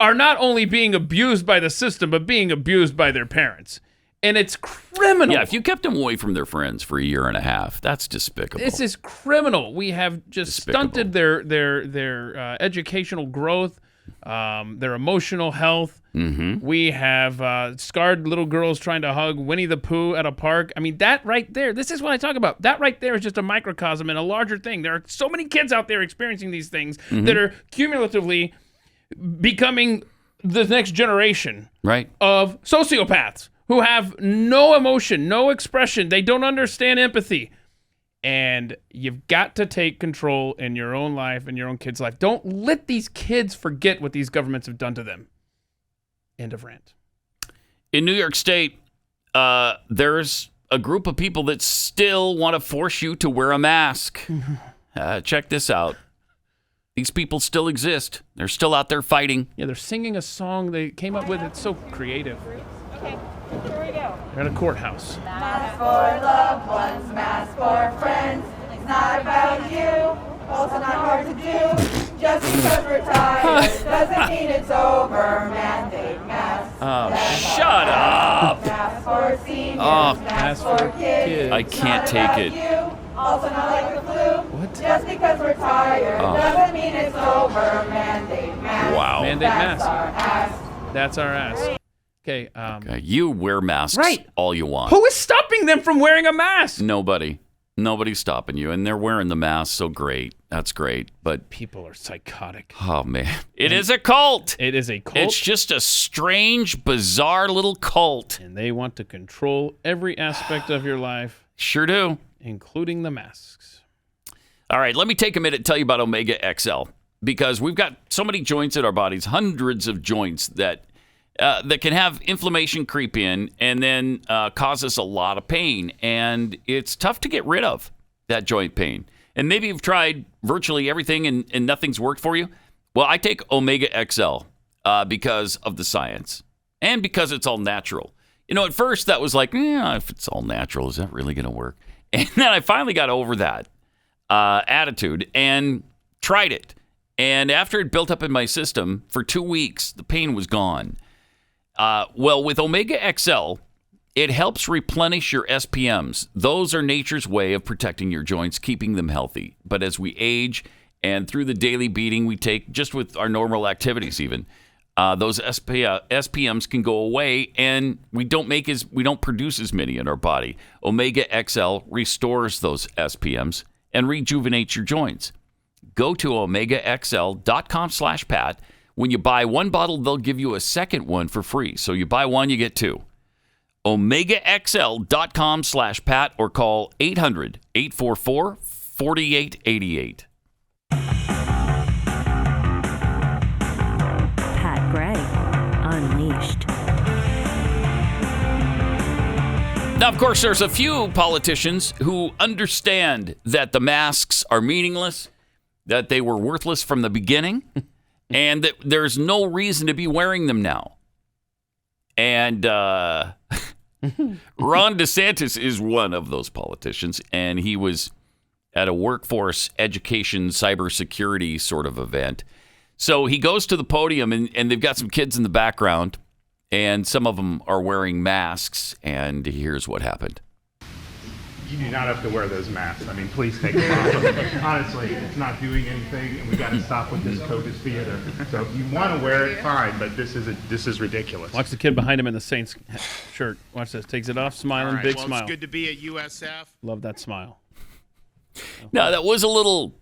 are not only being abused by the system, but being abused by their parents. And it's criminal. Yeah, if you kept them away from their friends for a year and a half, that's despicable. This is criminal. We have just stunted their educational growth, their emotional health. Mm-hmm. We have scarred little girls trying to hug Winnie the Pooh at a park. I mean, that right there, this is what I talk about. That right there is just a microcosm in a larger thing. There are so many kids out there experiencing these things that are cumulatively becoming the next generation of sociopaths who have no emotion, no expression. They don't understand empathy. And you've got to take control in your own life and your own kids' life. Don't let these kids forget what these governments have done to them. End of rant. In New York State, there's a group of people that still want to force you to wear a mask. Check this out. These people still exist. They're still out there fighting. Yeah, they're singing a song they came up with. It's so creative. Okay, here we go. They're at a courthouse. Mask for loved ones, mask for friends. It's not about you, also not hard to do. Just because we're tired doesn't mean it's over. Mandate masks. Oh, shut up. Mask for seniors, mask for kids. I can't take it. Also not like the flu. What? Just because we're tired doesn't mean it's over. Mandate masks. Wow. Mandate masks. That's our ass. Okay. You wear masks all you want. Who is stopping them from wearing a mask? Nobody. Nobody's stopping you. And they're wearing the mask, so great. That's great. But people are psychotic. Oh, man. It is a cult. It is a cult. It's just a strange, bizarre little cult. And they want to control every aspect of your life. Sure do. Including the masks. All right, let me take a minute and tell you about Omega XL. Because we've got so many joints in our bodies, hundreds of joints that that can have inflammation creep in and then cause us a lot of pain. And it's tough to get rid of that joint pain. And maybe you've tried virtually everything and nothing's worked for you. Well, I take Omega XL because of the science and because it's all natural. At first that was like, if it's all natural, is that really going to work? And then I finally got over that attitude and tried it. And after it built up in my system for 2 weeks, the pain was gone. Well, with Omega XL, it helps replenish your SPMs. Those are nature's way of protecting your joints, keeping them healthy. But as we age and through the daily beating we take, just with our normal activities even, those SPMs can go away, and we don't produce as many in our body. Omega XL restores those SPMs and rejuvenates your joints. Go to omegaxl.com/Pat. When you buy one bottle, they'll give you a second one for free. So you buy one, you get two. omegaxl.com/Pat or call 800-844-4888. Pat Gray, Unleashed. Now, of course, there's a few politicians who understand that the masks are meaningless, that they were worthless from the beginning, and that there's no reason to be wearing them now. And Ron DeSantis is one of those politicians, and he was at a workforce education cybersecurity sort of event. So he goes to the podium, and they've got some kids in the background, and some of them are wearing masks, and here's what happened. You do not have to wear those masks. I mean, please take them off. Honestly, it's not doing anything, and we got to stop with this COVID theater. So if you want to wear it, fine, but this is ridiculous. Watch the kid behind him in the Saints shirt. Watch this. Takes it off, smiling, right, big well, smile. It's good to be at USF. Love that smile. Now, that was a little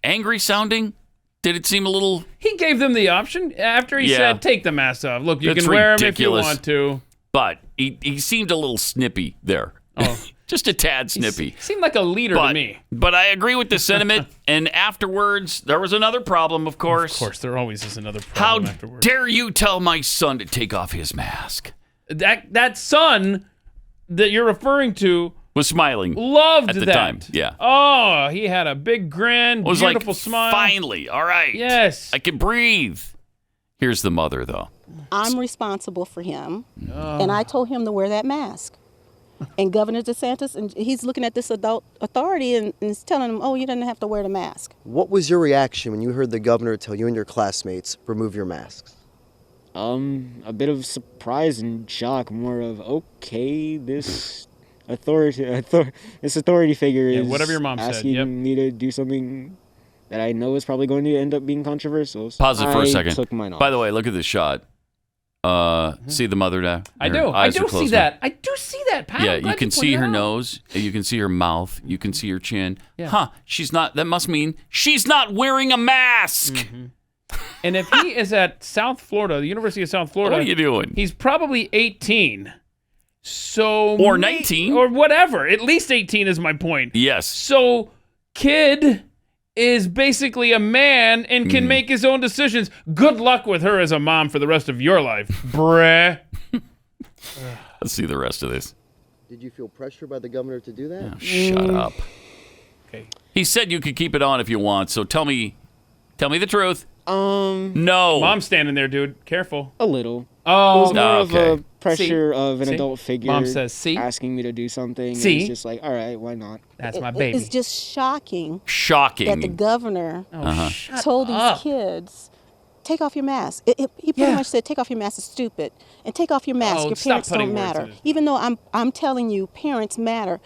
angry sounding. Did it seem a little... He gave them the option after he said, take the mask off. Look, you can wear them if you want to. But he seemed a little snippy there. Oh. Just a tad snippy. He seemed like a leader to me. But I agree with the sentiment. And afterwards, there was another problem, of course. Of course, there always is another problem afterwards. How dare you tell my son to take off his mask? That son that you're referring to was smiling. Loved at the that. time. Yeah. Oh, he had a big grin, was beautiful like, smile. Finally, all right. Yes. I can breathe. Here's the mother, though. I'm responsible for him, and I told him to wear that mask. And Governor DeSantis, and he's looking at this adult authority and is telling him, oh, you didn't have to wear the mask. What was your reaction when you heard the governor tell you and your classmates, remove your masks? A bit of surprise and shock, more of, okay, this authority figure is whatever your mom asking me to do something that I know is probably going to end up being controversial. So pause it for a second. Took mine off. By the way, look at this shot. See the mother now? I do see that. I do see that, Pat. Yeah, you can see her nose. You can see her mouth. You can see her chin. Yeah. Huh. She's not. That must mean she's not wearing a mask. Mm-hmm. And if he is at South Florida, the University of South Florida. What are you doing? He's probably 18. So or 19. Or whatever. At least 18 is my point. Yes. So kid is basically a man and can make his own decisions. Good luck with her as a mom for the rest of your life, bruh. Let's see the rest of this. Did you feel pressure by the governor to do that? Oh, shut up. Okay. He said you could keep it on if you want, so tell me the truth. No. Mom's standing there, dude. Careful. A little. Oh, it was more of a pressure of an See? adult figure. Mom says, see? Asking me to do something. See? And it's just like, all right, why not? That's my baby. It's just shocking. Shocking. That the governor Shut told up. these kids, take off your mask. He pretty much said, take off your mask is stupid. And take off your mask. Your stop parents putting don't words in matter. his mouth. Even though I'm telling you, parents matter.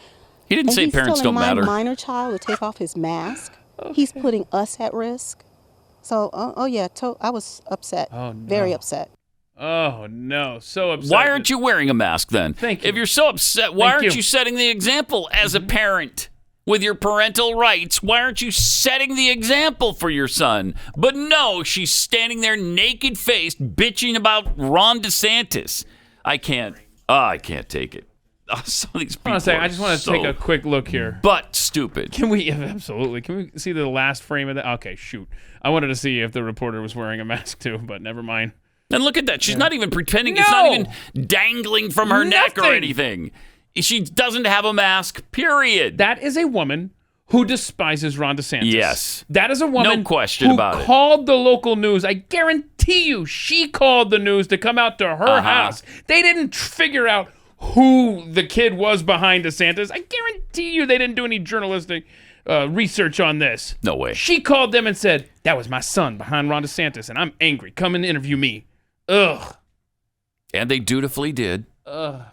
He didn't say parents don't matter. He's telling my minor child to take off his mask. Okay. He's putting us at risk. So, I was upset. Oh, no. Very upset. Oh, no. So upset. Why aren't you wearing a mask then? Thank you. If you're so upset, why aren't you setting the example as a parent with your parental rights? Why aren't you setting the example for your son? But no, she's standing there naked-faced bitching about Ron DeSantis. I can't take it. some of these people. Hold on a second. I just want to take a quick look here. But stupid. Can we absolutely? Can we see the last frame of that? Okay, shoot. I wanted to see if the reporter was wearing a mask too, but never mind. And look at that. She's not even pretending. It's not even dangling from her neck or anything. She doesn't have a mask, period. That is a woman who despises Ron DeSantis. Yes. That is a woman no question about who called the local news. I guarantee you she called the news to come out to her house. They didn't figure out who the kid was behind DeSantis. I guarantee you they didn't do any journalistic research on this. No way. She called them and said, that was my son behind Ron DeSantis, and I'm angry. Come and interview me. Ugh. And they dutifully did. I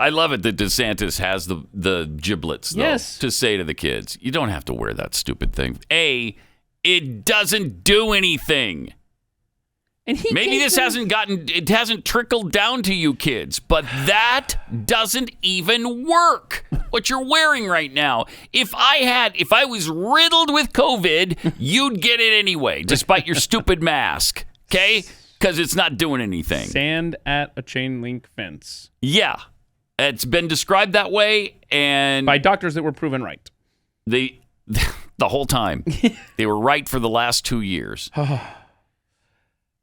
love it that DeSantis has the giblets, though, to say to the kids, you don't have to wear that stupid thing. It doesn't do anything. And maybe this hasn't trickled down to you kids, but that doesn't even work. What you're wearing right now. If I was riddled with COVID, you'd get it anyway, despite your stupid mask. Okay? Because it's not doing anything. Stand at a chain link fence. Yeah. It's been described that way, and by doctors that were proven right. The whole time. They were right for the last 2 years.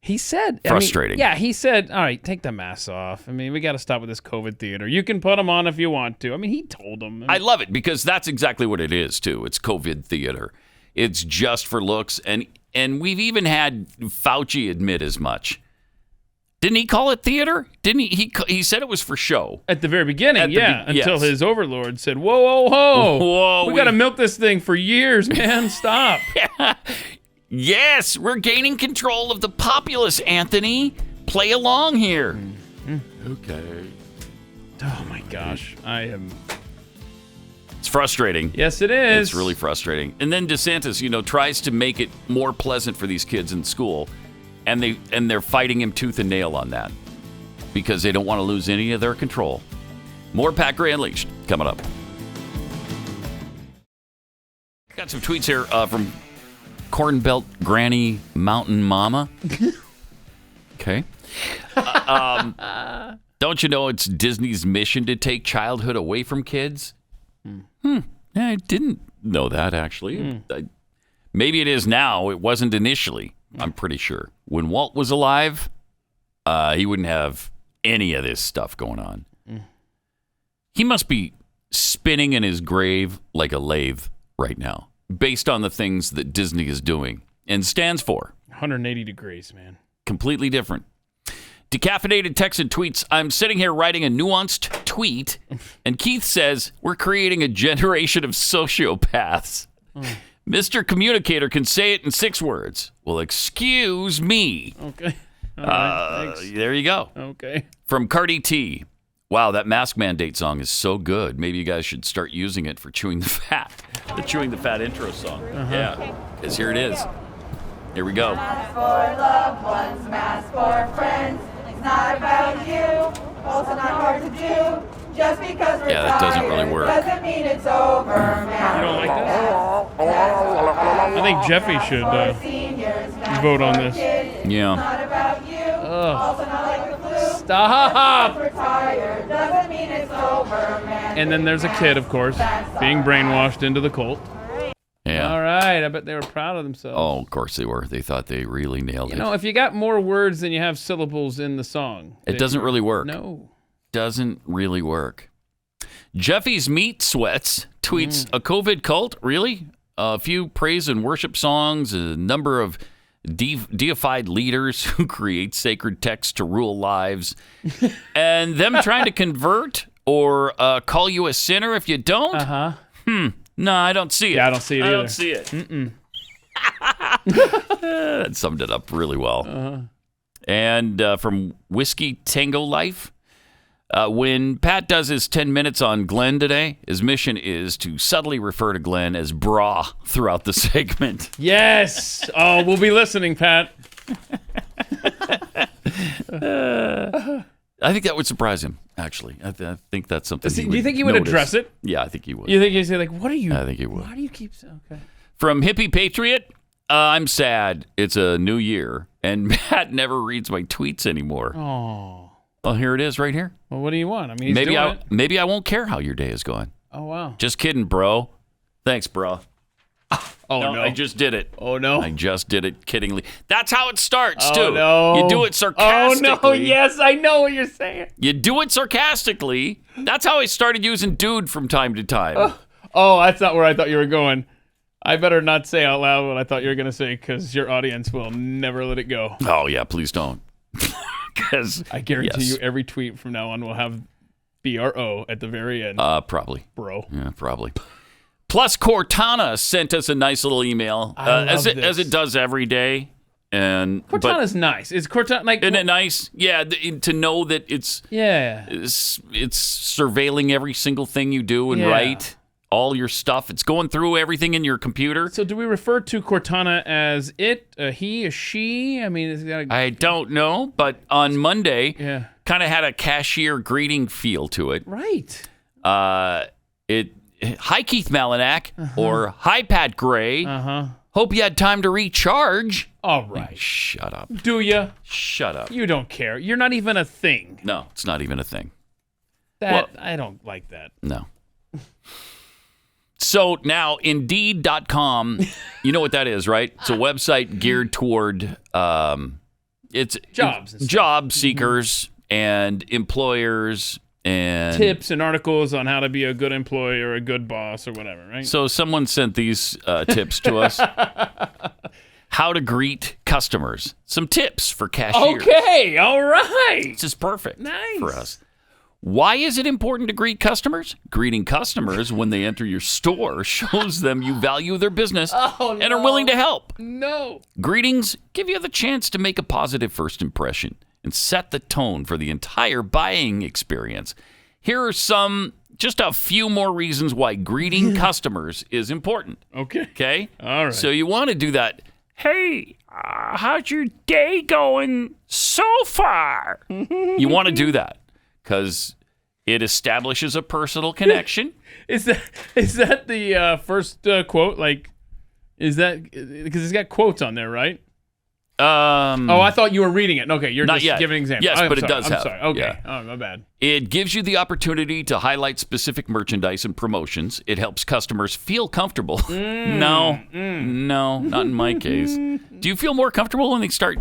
He said... Frustrating. He said, all right, take the masks off. I mean, we got to stop with this COVID theater. You can put them on if you want to. I mean, he told them. I love it because that's exactly what it is, too. It's COVID theater. It's just for looks, and we've even had Fauci admit as much. Didn't he call it theater? Didn't he? He said it was for show. At the very beginning, until his overlord said, whoa. We got to milk this thing for years, man. Stop. Yes, we're gaining control of the populace, Anthony. Play along here. Okay. Oh, my gosh. I am... It's frustrating. Yes, it is. It's really frustrating. And then DeSantis, tries to make it more pleasant for these kids in school, and they're fighting him tooth and nail on that because they don't want to lose any of their control. More Pat Gray Unleashed coming up. Got some tweets here from Corn Belt Granny Mountain Mama. Okay. Don't you know it's Disney's mission to take childhood away from kids? I didn't know that, actually. Maybe it is now. It wasn't initially, I'm pretty sure. When Walt was alive, he wouldn't have any of this stuff going on. He must be spinning in his grave like a lathe right now, based on the things that Disney is doing and stands for. 180 degrees, man. Completely different. Decaffeinated Texan tweets, I'm sitting here writing a nuanced tweet, and Keith says, we're creating a generation of sociopaths. Mr. Communicator can say it in 6 words. Well, excuse me. Okay. All right, thanks. There you go. Okay. From Cardi T. Wow, that mask mandate song is so good. Maybe you guys should start using it for Chewing the Fat. The Chewing the Fat intro song. Yeah, because here it is. Here we go. Mask for loved ones, mask for friends. It's not about you, also not hard to do. Just because we're that doesn't really work. Doesn't mean it's over, man. You don't like this? I think Jeffy should vote on this. Yeah. Not about you, also not like the flu. Stop! We're tired, doesn't mean it's over, man. And then there's a kid, of course, being brainwashed into the cult. Yeah. All right. I bet they were proud of themselves. Oh, of course they were. They thought they really nailed it. You know, if you got more words than you have syllables in the song, it doesn't really work. No. Doesn't really work. Jeffy's Meat Sweats tweets, a COVID cult? Really? A few praise and worship songs, a number of deified leaders who create sacred texts to rule lives, and them trying to convert or call you a sinner if you don't? No, I don't see it. Yeah, I don't see it either. I don't see it. That summed it up really well. And from Whiskey Tango Life, when Pat does his 10 minutes on Glenn today, his mission is to subtly refer to Glenn as Brah throughout the segment. Yes. Oh, we'll be listening, Pat. I think that would surprise him, actually. I think that's something Do you think he would address it? Yeah, I think he would. You think he'd say, like, what are you? I think he would. Why do you keep... Okay. From Hippie Patriot, I'm sad. It's a new year, And Matt never reads my tweets anymore. Oh. Well, here it is right here. Well, what do you want? I mean, he's maybe doing it. Maybe I won't care how your day is going. Oh, wow. Just kidding, bro. Thanks, bro. Oh, no. I just did it. Oh, no. I just did it kiddingly. That's how it starts, too. Oh, no. You do it sarcastically. Oh, no. Yes, I know what you're saying. You do it sarcastically. That's how I started using dude from time to time. Oh, that's not where I thought you were going. I better not say out loud what I thought you were going to say because your audience will never let it go. Oh, yeah, please don't. Because I guarantee you every tweet from now on will have BRO at the very end. Probably. Bro. Yeah, probably. Plus, Cortana sent us a nice little email, as it does every day. And Cortana's nice. Is Cortana like? Isn't it nice? Yeah, to know that it's surveilling every single thing you do and write, all your stuff. It's going through everything in your computer. So, do we refer to Cortana as it, a he, a she? I mean, I don't know, but on Monday, kind of had a cashier greeting feel to it. Right. Hi, Keith Malinak, or hi, Pat Gray. Hope you had time to recharge. All right. Shut up. Do you? Shut up. You don't care. You're not even a thing. No, it's not even a thing. I don't like that. No. So now, Indeed.com, you know what that is, right? It's a website geared toward job seekers and employers and tips and articles on how to be a good employee or a good boss or whatever, right? So someone sent these tips to us. How to greet customers. Some tips for cashiers. Okay, all right. This is perfect Nice. for us. Why is it important to greet customers? Greeting customers when they enter your store shows them you value their business and are willing to help. No. Greetings give you the chance to make a positive first impression and set the tone for the entire buying experience. Here are just a few more reasons why greeting customers is important. Okay. All right. So you want to do that. Hey, how's your day going so far? You want to do that because it establishes a personal connection. Is that the first quote? Like, is that because it's got quotes on there, right? I thought you were reading it. Okay, you're Not just yet. giving an example. Yes, but it does I'm have. sorry. Okay. Yeah. Oh, my bad. It gives you the opportunity to highlight specific merchandise and promotions. It helps customers feel comfortable. No, not in my case. Do you feel more comfortable when they start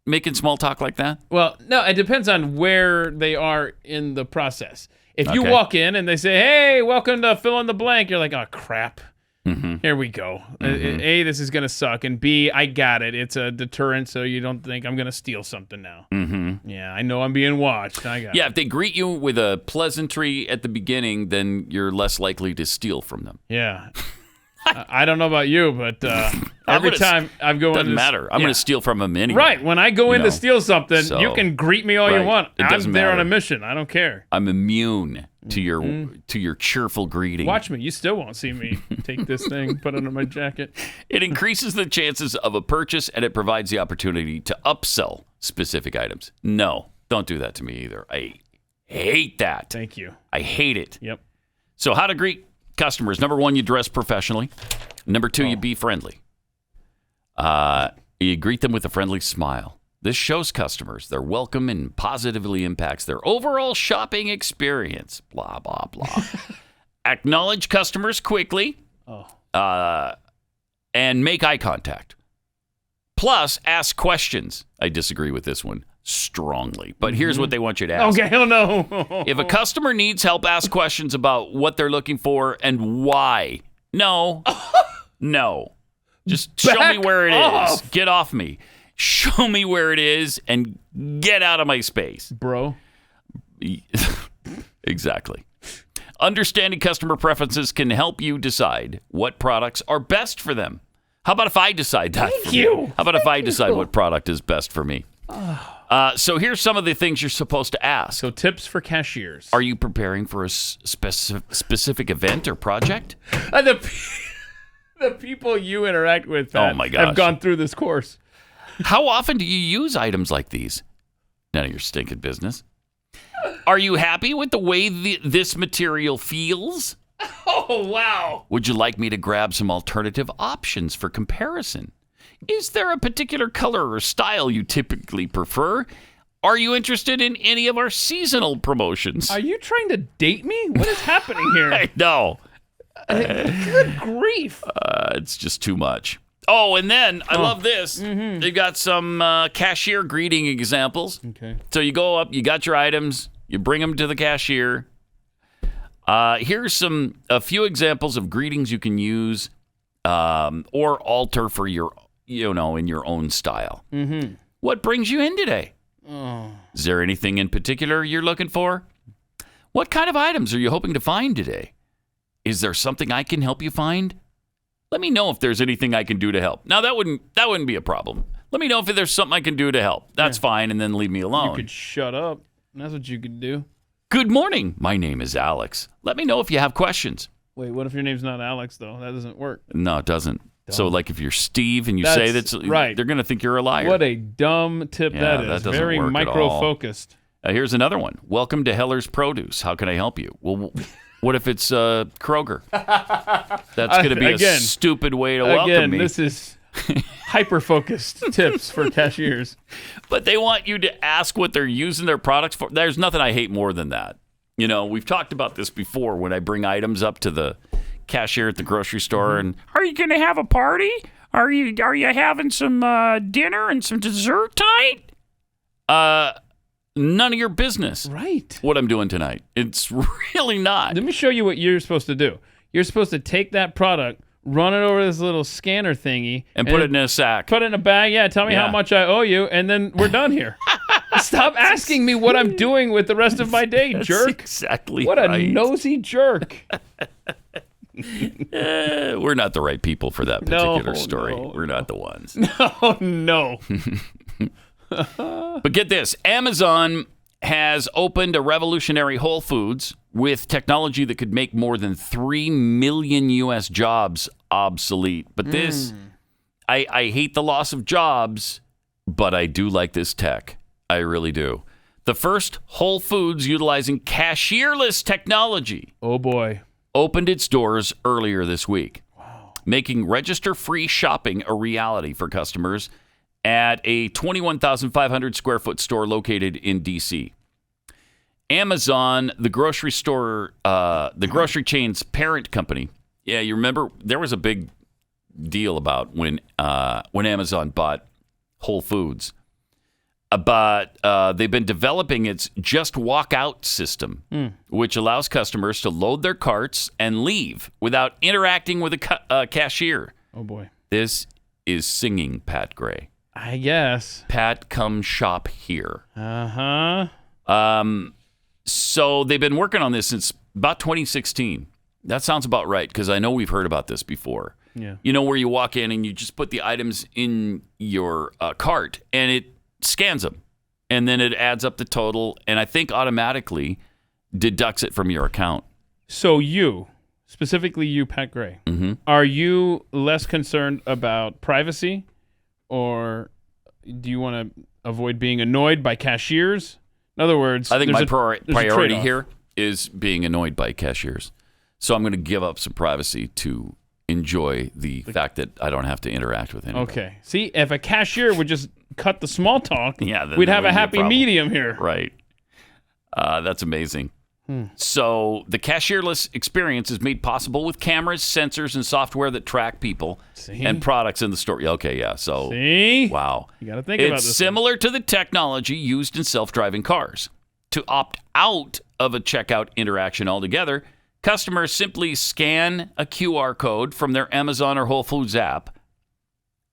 making small talk like that? Well, no, it depends on where they are in the process. If you walk in and they say, hey, welcome to fill in the blank, you're like, oh, crap. Here we go. A, this is going to suck. And B, I got it. It's a deterrent so you don't think I'm going to steal something now. Yeah, I know I'm being watched. I got it. If they greet you with a pleasantry at the beginning, then you're less likely to steal from them. Yeah. I don't know about you, but every time I'm going doesn't matter. I'm going to steal from them anyway. Right. When I go in to steal something, you can greet me all you want. It doesn't I'm there matter. on a mission. I don't care. I'm immune to your cheerful greeting. Watch me. You still won't see me take this thing, put it under my jacket. It increases the chances of a purchase, and it provides the opportunity to upsell specific items. No, don't do that to me either. I hate that. Thank you. I hate it. Yep. So how to greet customers. Number 1, you dress professionally. Number 2, you be friendly. You greet them with a friendly smile. This shows customers they're welcome and positively impacts their overall shopping experience. Blah, blah, blah. Acknowledge customers quickly and make eye contact. Plus, ask questions. I disagree with this one strongly, but here's what they want you to ask. Okay, oh no. If a customer needs help, ask questions about what they're looking for and why. No. Just show me where it is. Get off me. Show me where it is and get out of my space. Bro. Exactly. Understanding customer preferences can help you decide what products are best for them. How about if I decide that? Thank you. How about if I decide what product is best for me? So here's some of the things you're supposed to ask. So tips for cashiers. Are you preparing for a specific event or project? The people you interact with, Pat, oh my gosh, have gone through this course. How often do you use items like these? None of your stinking business. Are you happy with the way this material feels? Oh, wow. Would you like me to grab some alternative options for comparison? Is there a particular color or style you typically prefer? Are you interested in any of our seasonal promotions? Are you trying to date me? What is happening here? No. Good grief. It's just too much. Oh, and then I love this. They've got some cashier greeting examples. Okay. So you go up, you got your items, you bring them to the cashier. Here's a few examples of greetings you can use or alter for your, in your own style. Mm-hmm. What brings you in today? Oh. Is there anything in particular you're looking for? What kind of items are you hoping to find today? Is there something I can help you find? Let me know if there's anything I can do to help. Now, that wouldn't be a problem. Let me know if there's something I can do to help. That's fine, and then leave me alone. You could shut up. That's what you could do. Good morning. My name is Alex. Let me know if you have questions. Wait, what if your name's not Alex, though? That doesn't work. No, it doesn't. Dumb. So, like, if you're Steve and you say that's right, they're going to think you're a liar. What a dumb tip that is. That doesn't Very work at all. micro-focused. Here's another one. Welcome to Heller's Produce. How can I help you? Well, what if it's Kroger? That's going to be a stupid way to welcome me. This is hyper-focused tips for cashiers. But they want you to ask what they're using their products for. There's nothing I hate more than that. We've talked about this before when I bring items up to the cashier at the grocery store and, are you going to have a party? Are you having some dinner and some dessert tonight? None of your business. Right. What I'm doing tonight. It's really not. Let me show you what you're supposed to do. You're supposed to take that product, run it over this little scanner thingy. And put it in a sack. Put it in a bag. Yeah, tell me how much I owe you, and then we're done here. Stop asking me what I'm doing with the rest of my day, jerk. Exactly. What a nosy jerk. We're not the right people for that particular story. We're not the ones. No. But get this. Amazon has opened a revolutionary Whole Foods with technology that could make more than 3 million U.S. jobs obsolete. But this, I hate the loss of jobs, but I do like this tech. I really do. The first Whole Foods utilizing cashierless technology. Oh, boy. Opened its doors earlier this week, making register-free shopping a reality for customers at a 21,500 square foot store located in D.C. Amazon, the grocery grocery chain's parent company. Yeah, you remember there was a big deal about when Amazon bought Whole Foods. But they've been developing its Just Walk Out system, which allows customers to load their carts and leave without interacting with a cashier. Oh, boy. This is singing, Pat Gray. I guess. Pat, come shop here. Uh-huh. So they've been working on this since about 2016. That sounds about right, because I know we've heard about this before. Yeah. Where you walk in and you just put the items in your cart, and it scans them, and then it adds up the total, and I think automatically deducts it from your account. So specifically you, Pat Gray, are you less concerned about privacy, or do you want to avoid being annoyed by cashiers? In other words, I think my there's priority here is being annoyed by cashiers. So I'm going to give up some privacy to enjoy the fact that I don't have to interact with anybody. Okay. See, if a cashier would just cut the small talk, then we'd there have a wouldn't be happy problem. medium here. Right. That's amazing. So the cashierless experience is made possible with cameras, sensors, and software that track people and products in the store. Okay, yeah. So, wow. You got to think about this. It's similar to the technology used in self-driving cars. To opt out of a checkout interaction altogether, customers simply scan a QR code from their Amazon or Whole Foods app,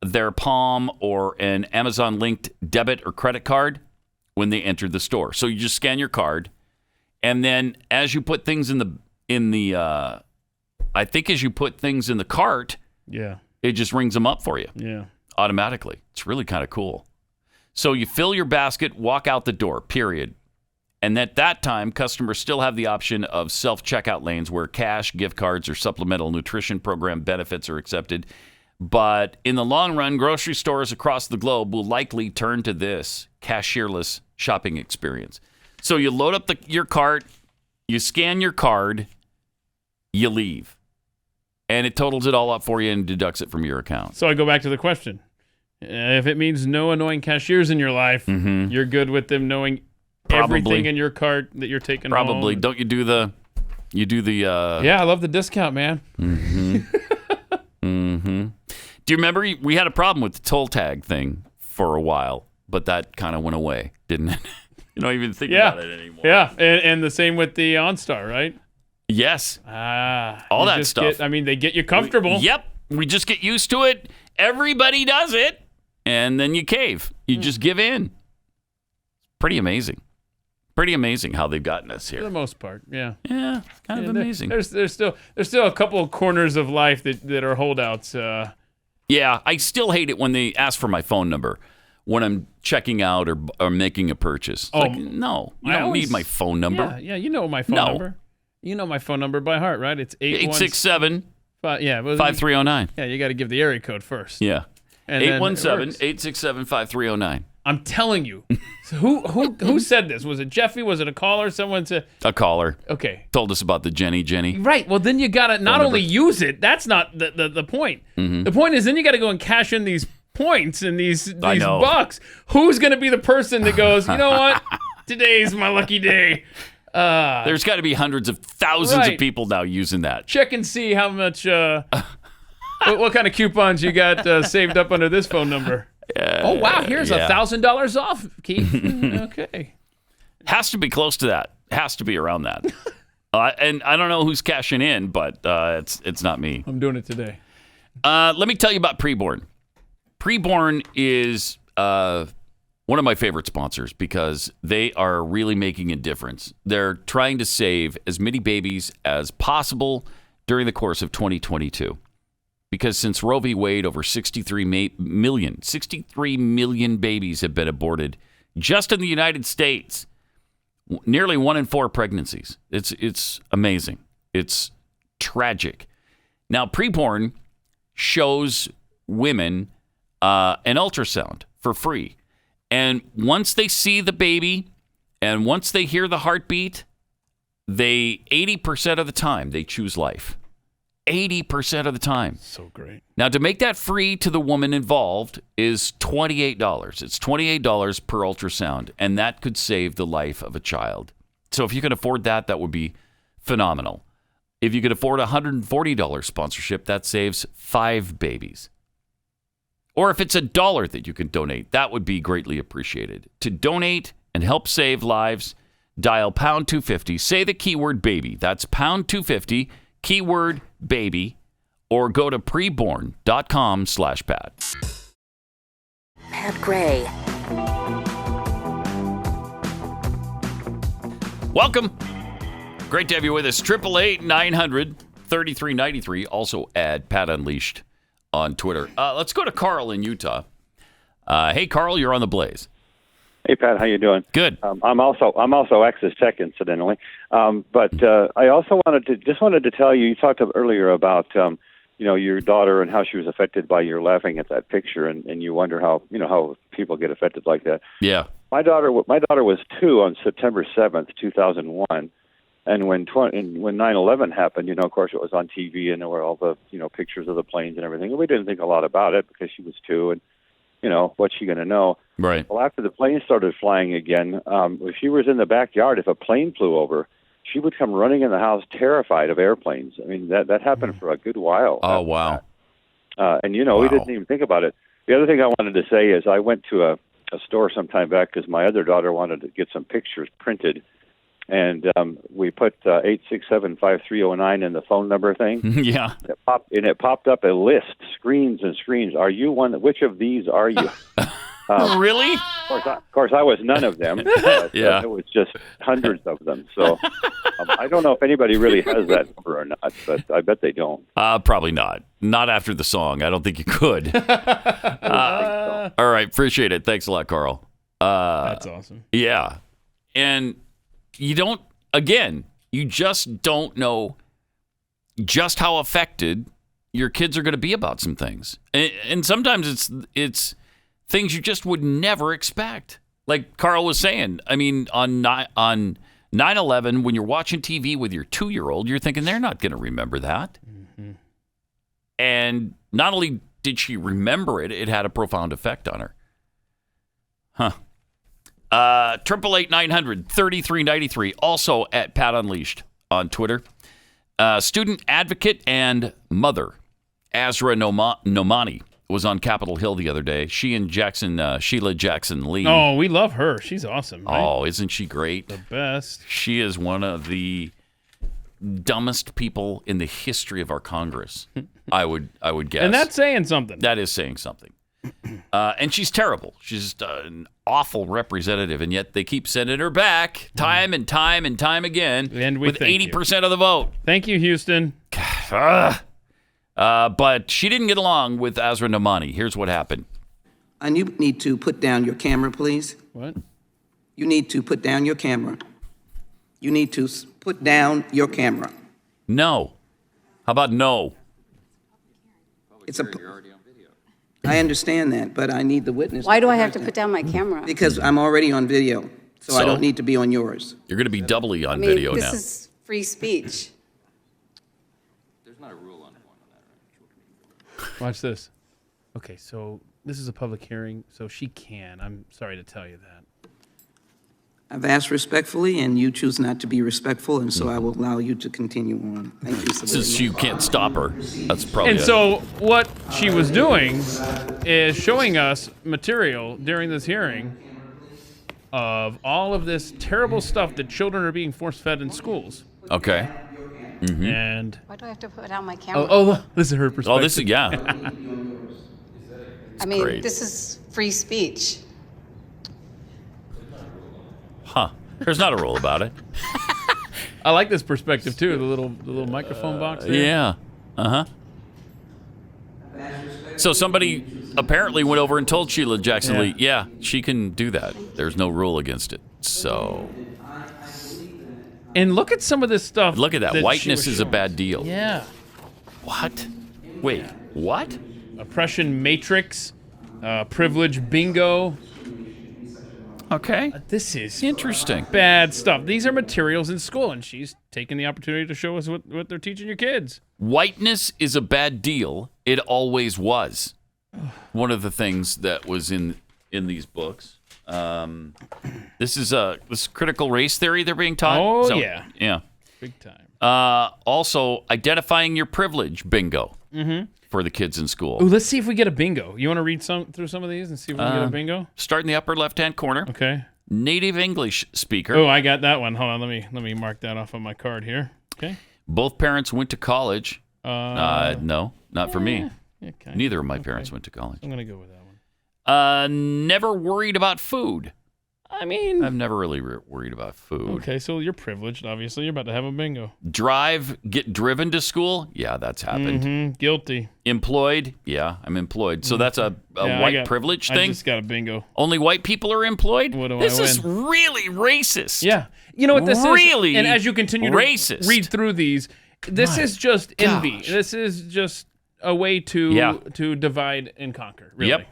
their Palm, or an Amazon-linked debit or credit card when they enter the store. So you just scan your card, and then as you put things in the cart, it just rings them up for you, automatically. It's really kind of cool. So you fill your basket, walk out the door, period. And at that time, customers still have the option of self-checkout lanes where cash, gift cards, or supplemental nutrition program benefits are accepted. But in the long run, grocery stores across the globe will likely turn to this cashierless shopping experience. So you load up your cart, you scan your card, you leave. And it totals it all up for you and deducts it from your account. So I go back to the question. If it means no annoying cashiers in your life, you're good with them knowing everything in your cart that you're taking Probably. home. Don't you do the... Yeah, I love the discount, man. Do you remember we had a problem with the toll tag thing for a while, but that kind of went away, didn't it? You don't even think about it anymore. Yeah, and the same with the OnStar, right? Yes. All that stuff. They get you comfortable. We just get used to it. Everybody does it, and then you cave. You just give in. Pretty amazing. Pretty amazing how they've gotten us here. For the most part, yeah. Yeah, it's kind of amazing. There's still a couple of corners of life that are holdouts. Yeah, I still hate it when they ask for my phone number when I'm checking out or making a purchase. Oh, No, you don't need my phone number. Yeah, you know my phone number. You know my phone number by heart, right? It's 867 5309. Yeah, you got to give the area code first. Yeah. And 817-867-5309. I'm telling you. So who said this? Was it Jeffy? Was it a caller? Someone said... A caller. Okay. Told us about the Jenny. Right. Well, then you got to not only use it. That's not the point. The point is then you got to go and cash in these points and these bucks. Who's going to be the person that goes, you know what? Today's my lucky day. There's got to be hundreds of thousands of people now using that. Check and see how much... what kind of coupons you got saved up under this phone number. Oh, wow. Here's $1,000 off, Keith. Okay. Has to be close to that. Has to be around that. And I don't know who's cashing in, but it's not me. I'm doing it today. Let me tell you about Preborn. Preborn is one of my favorite sponsors because they are really making a difference. They're trying to save as many babies as possible during the course of 2022. Because since Roe v. Wade, over 63 million babies have been aborted just in the United States. Nearly 1 in 4 pregnancies. It's amazing. It's tragic. Now, Preborn shows women an ultrasound for free. And once they see the baby and once they hear the heartbeat, 80% of the time, they choose life. 80% of the time. So great. Now, to make that free to the woman involved is $28. It's $28 per ultrasound, and that could save the life of a child. So if you can afford that, that would be phenomenal. If you could afford a $140 sponsorship, that saves 5 babies. Or if it's $1 that you can donate, that would be greatly appreciated. To donate and help save lives, dial pound 250, say the keyword baby. That's pound 250, keyword baby, or go to preborn.com/Pat. Pat Gray. Welcome. Great to have you with us. 888-900-3393. Also add Pat Unleashed on Twitter. Let's go to Carl in Utah. Hey, Carl, you're on the Blaze. Hey, Pat, how you doing? Good. I'm also Access Tech, incidentally. But I also wanted to tell you. You talked earlier about your daughter and how she was affected by your laughing at that picture, and you wonder how people get affected like that. Yeah. My daughter was 2 on September 7th, 2001, and when 9/11 happened, of course it was on TV, and there were all the pictures of the planes and everything, and we didn't think a lot about it because she was 2, and what's she going to know? Right. Well, after the plane started flying again, if she was in the backyard, if a plane flew over, she would come running in the house terrified of airplanes. I mean, that happened for a good while. Oh, wow. And, we didn't even think about it. The other thing I wanted to say is I went to a store some time back because my other daughter wanted to get some pictures printed. And we put 867-5309 in the phone number thing. Yeah. It popped up a list, screens and screens. Are you one? Which of these are you? Really? Of course, I was none of them. But, yeah. It was just hundreds of them. So I don't know if anybody really has that number or not, but I bet they don't. Probably not. Not after the song. I don't think you could. All right. Appreciate it. Thanks a lot, Carl. That's awesome. Yeah. And you just don't know just how affected your kids are going to be about some things. And sometimes it's things you just would never expect. Like Carl was saying, I mean, on 9/11, when you're watching TV with your 2-year-old, you're thinking they're not going to remember that. Mm-hmm. And not only did she remember it, it had a profound effect on her. Huh. 888-900-3393. Also at Pat Unleashed on Twitter. Student advocate and mother, Azra Nomani, was on Capitol Hill the other day. She and Sheila Jackson Lee. Oh, we love her. She's awesome. Right? Oh, isn't she great? The best. She is one of the dumbest people in the history of our Congress. I would guess. And that's saying something. That is saying something. And she's terrible. She's just an awful representative, and yet they keep sending her back time and time and time again and with 80% of the vote. Thank you, Houston. But she didn't get along with Azra Nomani. Here's what happened. And you need to put down your camera, please. What? You need to put down your camera. You need to put down your camera. No. How about no? It's I understand that, but I need the witness. Why do I have to put down my camera? Because I'm already on video, so I don't need to be on yours. You're going to be doubly on I mean, video this now. This is free speech. There's not a rule on that. Watch this. Okay, so this is a public hearing, so she can. I'm sorry to tell you that. I've asked respectfully, and you choose not to be respectful, and so I will allow you to continue on. Thank you. Since you can't stop her, that's probably And so what she was doing is showing us material during this hearing of all of this terrible stuff that children are being force-fed in schools. Okay. Mm-hmm. Why do I have to put down my camera? Oh, this is her perspective. Oh, this is, yeah. I mean, great. this is free speech. Huh. There's not a rule about it. I like this perspective, too, the little microphone box there. Yeah. Uh-huh. So somebody apparently went over and told Sheila Jackson Lee, yeah, she can do that. There's no rule against it. So... And look at some of this stuff. Look at that. Whiteness Whiteness is a bad deal. Yeah. What? Wait, what? Oppression matrix, privilege bingo. Okay. This is interesting. Bad stuff. These are materials in school, and she's taking the opportunity to show us what they're teaching your kids. Whiteness is a bad deal. It always was. One of the things that was in these books. This is critical race theory they're being taught. Oh, yeah. Yeah. Big time. Also, identifying your privilege bingo for the kids in school. Ooh, let's see if we get a bingo. You want to read through some of these and see if we can get a bingo? Start in the upper left-hand corner. Okay. Native English speaker. Oh, I got that one. Hold on, let me mark that off on my card here. Okay. Both parents went to college. No, not for me. Okay. Neither of my parents went to college. I'm going to go with that one. Never worried about food. I mean... I've never really worried about food. Okay, so you're privileged, obviously. You're about to have a bingo. Get driven to school? Yeah, that's happened. Mm-hmm. Guilty. Employed? Yeah, I'm employed. So that's a white privilege thing? I just got a bingo. Only white people are employed? What do this I win? is really racist. Yeah. You know what this really is? And as you continue racist. to read through these, this is just envy. This is just a way to divide and conquer, really. Yep.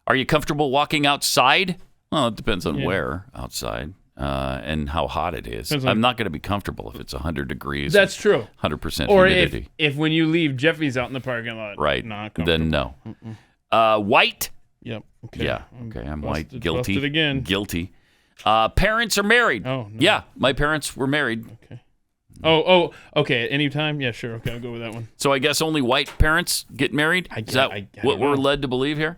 Are you comfortable walking outside? Well, it depends on where outside and how hot it is. I'm not going to be comfortable if it's 100 degrees. That's true. 100% or humidity. if when you leave Jeffy's out in the parking lot. Right. Not then no. White? Yep. Okay. Yeah. Okay, I'm white. Guilty. Busted again. Guilty. Parents are married. Oh, no. Yeah, my parents were married. Okay. Oh, okay. At any time? Yeah, sure. Okay, I'll go with that one. So I guess only white parents get married? Is that what we're led to believe here?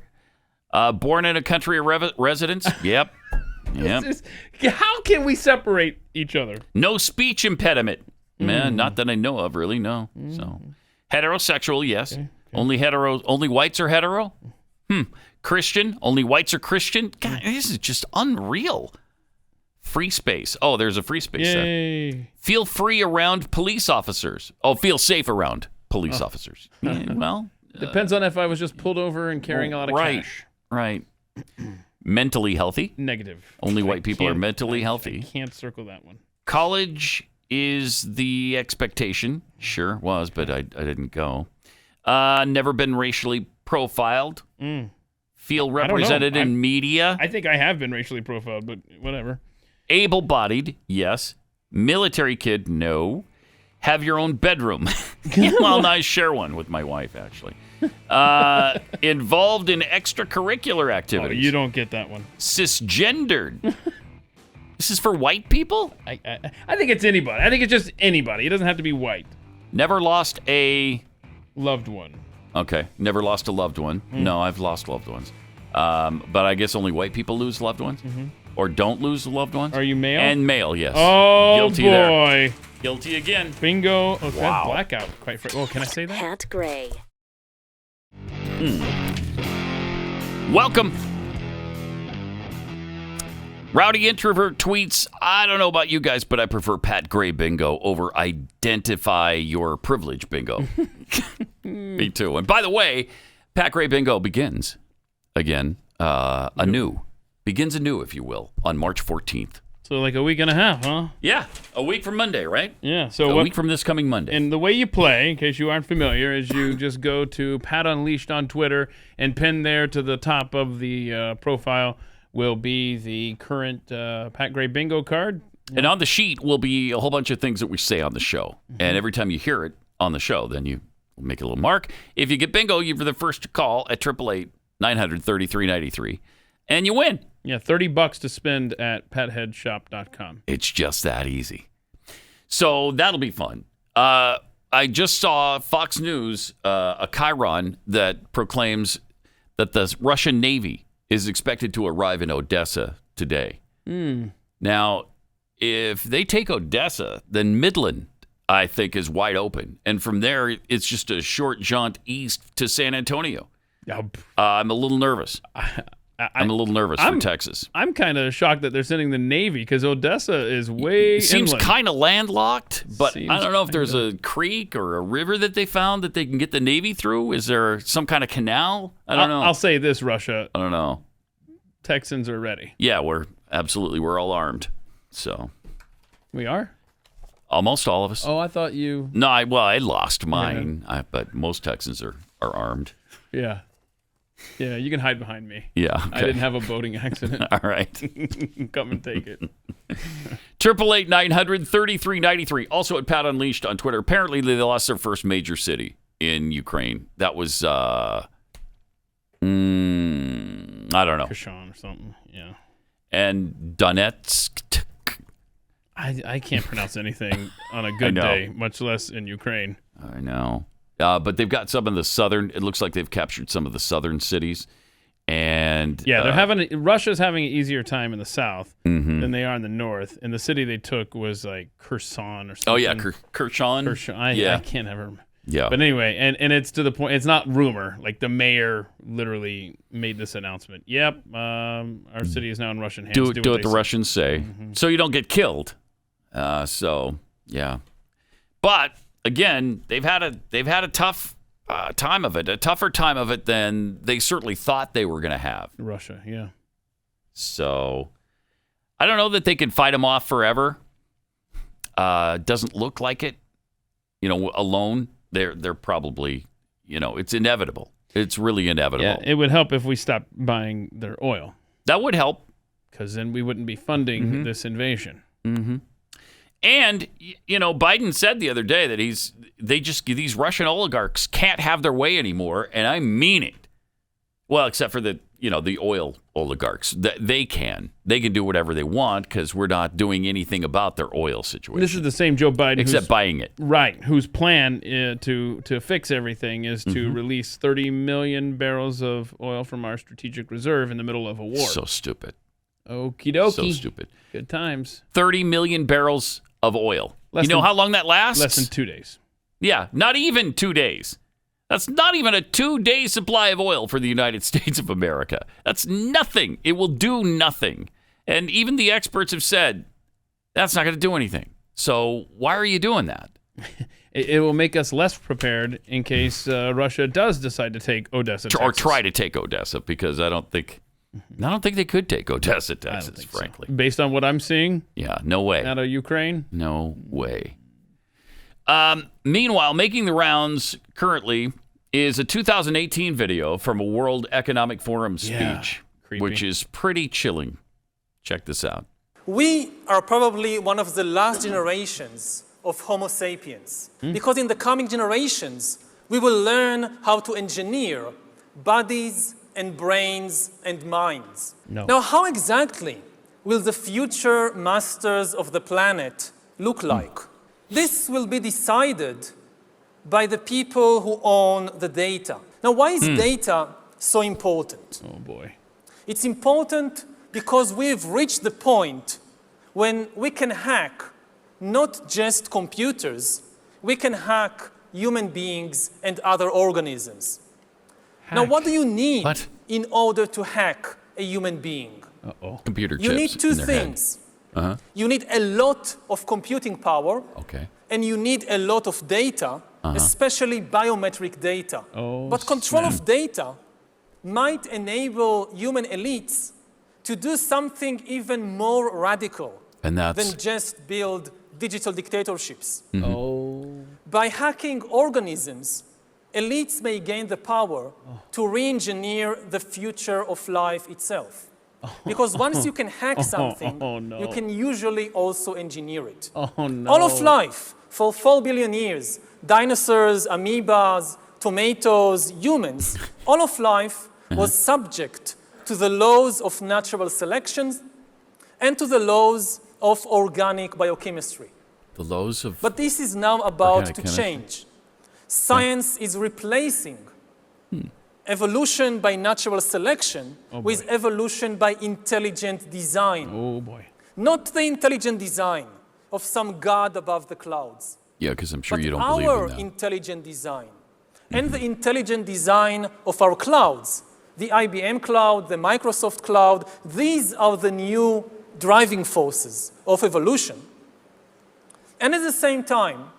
Born in a country of residence? Yep. Yep. How can we separate each other? No speech impediment. Man, not that I know of, really, no. So heterosexual, yes. Okay. Only whites are hetero? Christian? Only whites are Christian? God, this is just unreal. Free space. Oh, there's a free space there. Feel free around police officers. Oh, feel safe around police officers. Well, depends on if I was just pulled over and carrying a lot of cash. Right. Mentally healthy? Negative. Only white people are mentally healthy. I can't circle that one. College is the expectation. Sure was, but I didn't go. Never been racially profiled. Feel represented in media. I think I have been racially profiled, but whatever. Able-bodied, yes. Military kid, no. Have your own bedroom. Well, I share one with my wife, actually. Involved in extracurricular activities. Oh, you don't get that one. Cisgendered. This is for white people? I think it's anybody. I think it's just anybody. It doesn't have to be white. Never lost a loved one. Okay. Never lost a loved one. No, I've lost loved ones. But I guess only white people lose loved ones? Or don't lose loved ones? Are you male? And male, yes. Oh, Guilty boy. There. Guilty again. Bingo. Oh, Wow. Blackout. Quite oh, can I say that? Pat Gray. Welcome. Rowdy Introvert tweets, I don't know about you guys, but I prefer Pat Gray bingo over identify your privilege bingo. Me too. And by the way, Pat Gray bingo begins again anew. Begins anew, if you will, on March 14th. So like a week and a half, huh? Yeah, a week from Monday, right? Yeah. So a week from this coming Monday. And the way you play, in case you aren't familiar, is you just go to Pat Unleashed on Twitter and pin there to the top of the profile will be the current Pat Gray bingo card. And on the sheet will be a whole bunch of things that we say on the show. And every time you hear it on the show, then you make a little mark. If you get bingo, you're the first to call at 888-900-3393, and you win. Yeah, $30 to spend at petheadshop.com. It's just that easy. So that'll be fun. I just saw Fox News, a chyron that proclaims that the Russian Navy is expected to arrive in Odessa today. Now, if they take Odessa, then Midland, I think, is wide open. And from there, it's just a short jaunt east to San Antonio. I'm a little nervous. I'm a little nervous for Texas. I'm kind of shocked that they're sending the Navy because Odessa is way Seems inland. kind of landlocked, but I don't know if there's a creek or a river that they found that they can get the Navy through. Is there some kind of canal? I don't know. I'll say this, Russia. I don't know. Texans are ready. Yeah, we're all armed. So we are? Almost all of us. Oh, I thought you... No, I lost mine, but most Texans are armed. Yeah. Yeah, you can hide behind me. Yeah, okay. I didn't have a boating accident. All right. Come and take it. 888-900-3393. Also at Pat Unleashed on Twitter. Apparently, they lost their first major city in Ukraine. That was, I don't know. Kherson or something, yeah. And Donetsk. I can't pronounce anything on a good day, much less in Ukraine. I know. But they've got some of the southern, it looks like they've captured some of the southern cities. And yeah, Russia's having an easier time in the south than they are in the north. And the city they took was like Kherson or something. Oh, yeah, Kherson. I can't ever remember. Yeah. But anyway, and it's to the point, it's not rumor. Like the mayor literally made this announcement. Yep, our city is now in Russian hands. Do what the Russians say. So you don't get killed. So, yeah. But again, they've had a tough time of it, a tougher time of it than they certainly thought they were going to have. Russia, yeah. So I don't know that they can fight them off forever. Doesn't look like it. Alone, they're probably, it's inevitable. It's really inevitable. Yeah, it would help if we stopped buying their oil. That would help. Because then we wouldn't be funding this invasion. Mm-hmm. And, Biden said the other day that these Russian oligarchs can't have their way anymore. And I mean it. Well, except for the oil oligarchs. They can do whatever they want because we're not doing anything about their oil situation. This is the same Joe Biden. Except buying it. Right. Whose plan to fix everything is to release 30 million barrels of oil from our strategic reserve in the middle of a war. So stupid. Okie dokie. So stupid. Good times. 30 million barrels of oil. How long that lasts? Less than 2 days. Yeah, not even 2 days. That's not even a 2-day supply of oil for the United States of America. That's nothing. It will do nothing. And even the experts have said that's not going to do anything. So why are you doing that? It will make us less prepared in case Russia does decide to take Odessa, Texas. Or try to take Odessa, because I don't think they could take Odessa, Texas, frankly. So. Based on what I'm seeing? Yeah, no way. Out of Ukraine? No way. Meanwhile, making the rounds currently is a 2018 video from a World Economic Forum speech, which is pretty chilling. Check this out. We are probably one of the last generations of Homo sapiens, because in the coming generations, we will learn how to engineer bodies and brains and minds. No. Now, how exactly will the future masters of the planet look like? This will be decided by the people who own the data. Now, why is data so important? Oh, boy. It's important because we've reached the point when we can hack not just computers, we can hack human beings and other organisms. Now, what do you need in order to hack a human being? Computer chips. You need two in their head. things. Uh-huh. You need a lot of computing power, Okay. and you need a lot of data, especially biometric data. Oh, But control of data might enable human elites to do something even more radical And that's than just build digital dictatorships. Oh. By hacking organisms, elites may gain the power to re-engineer the future of life itself. Because once you can hack something, no. you can usually also engineer it. Oh, no. All of life, for 4 billion years, dinosaurs, amoebas, tomatoes, humans, all of life was subject to the laws of natural selection and to the laws of organic biochemistry. the laws of. But this is now about organic to chemistry. change. Science is replacing evolution by natural selection with evolution by intelligent design. Oh, boy. Not the intelligent design of some god above the clouds. Yeah, because I'm sure but you don't our believe in that. intelligent design and the intelligent design of our clouds, the IBM cloud, the Microsoft cloud, these are the new driving forces of evolution. And at the same time,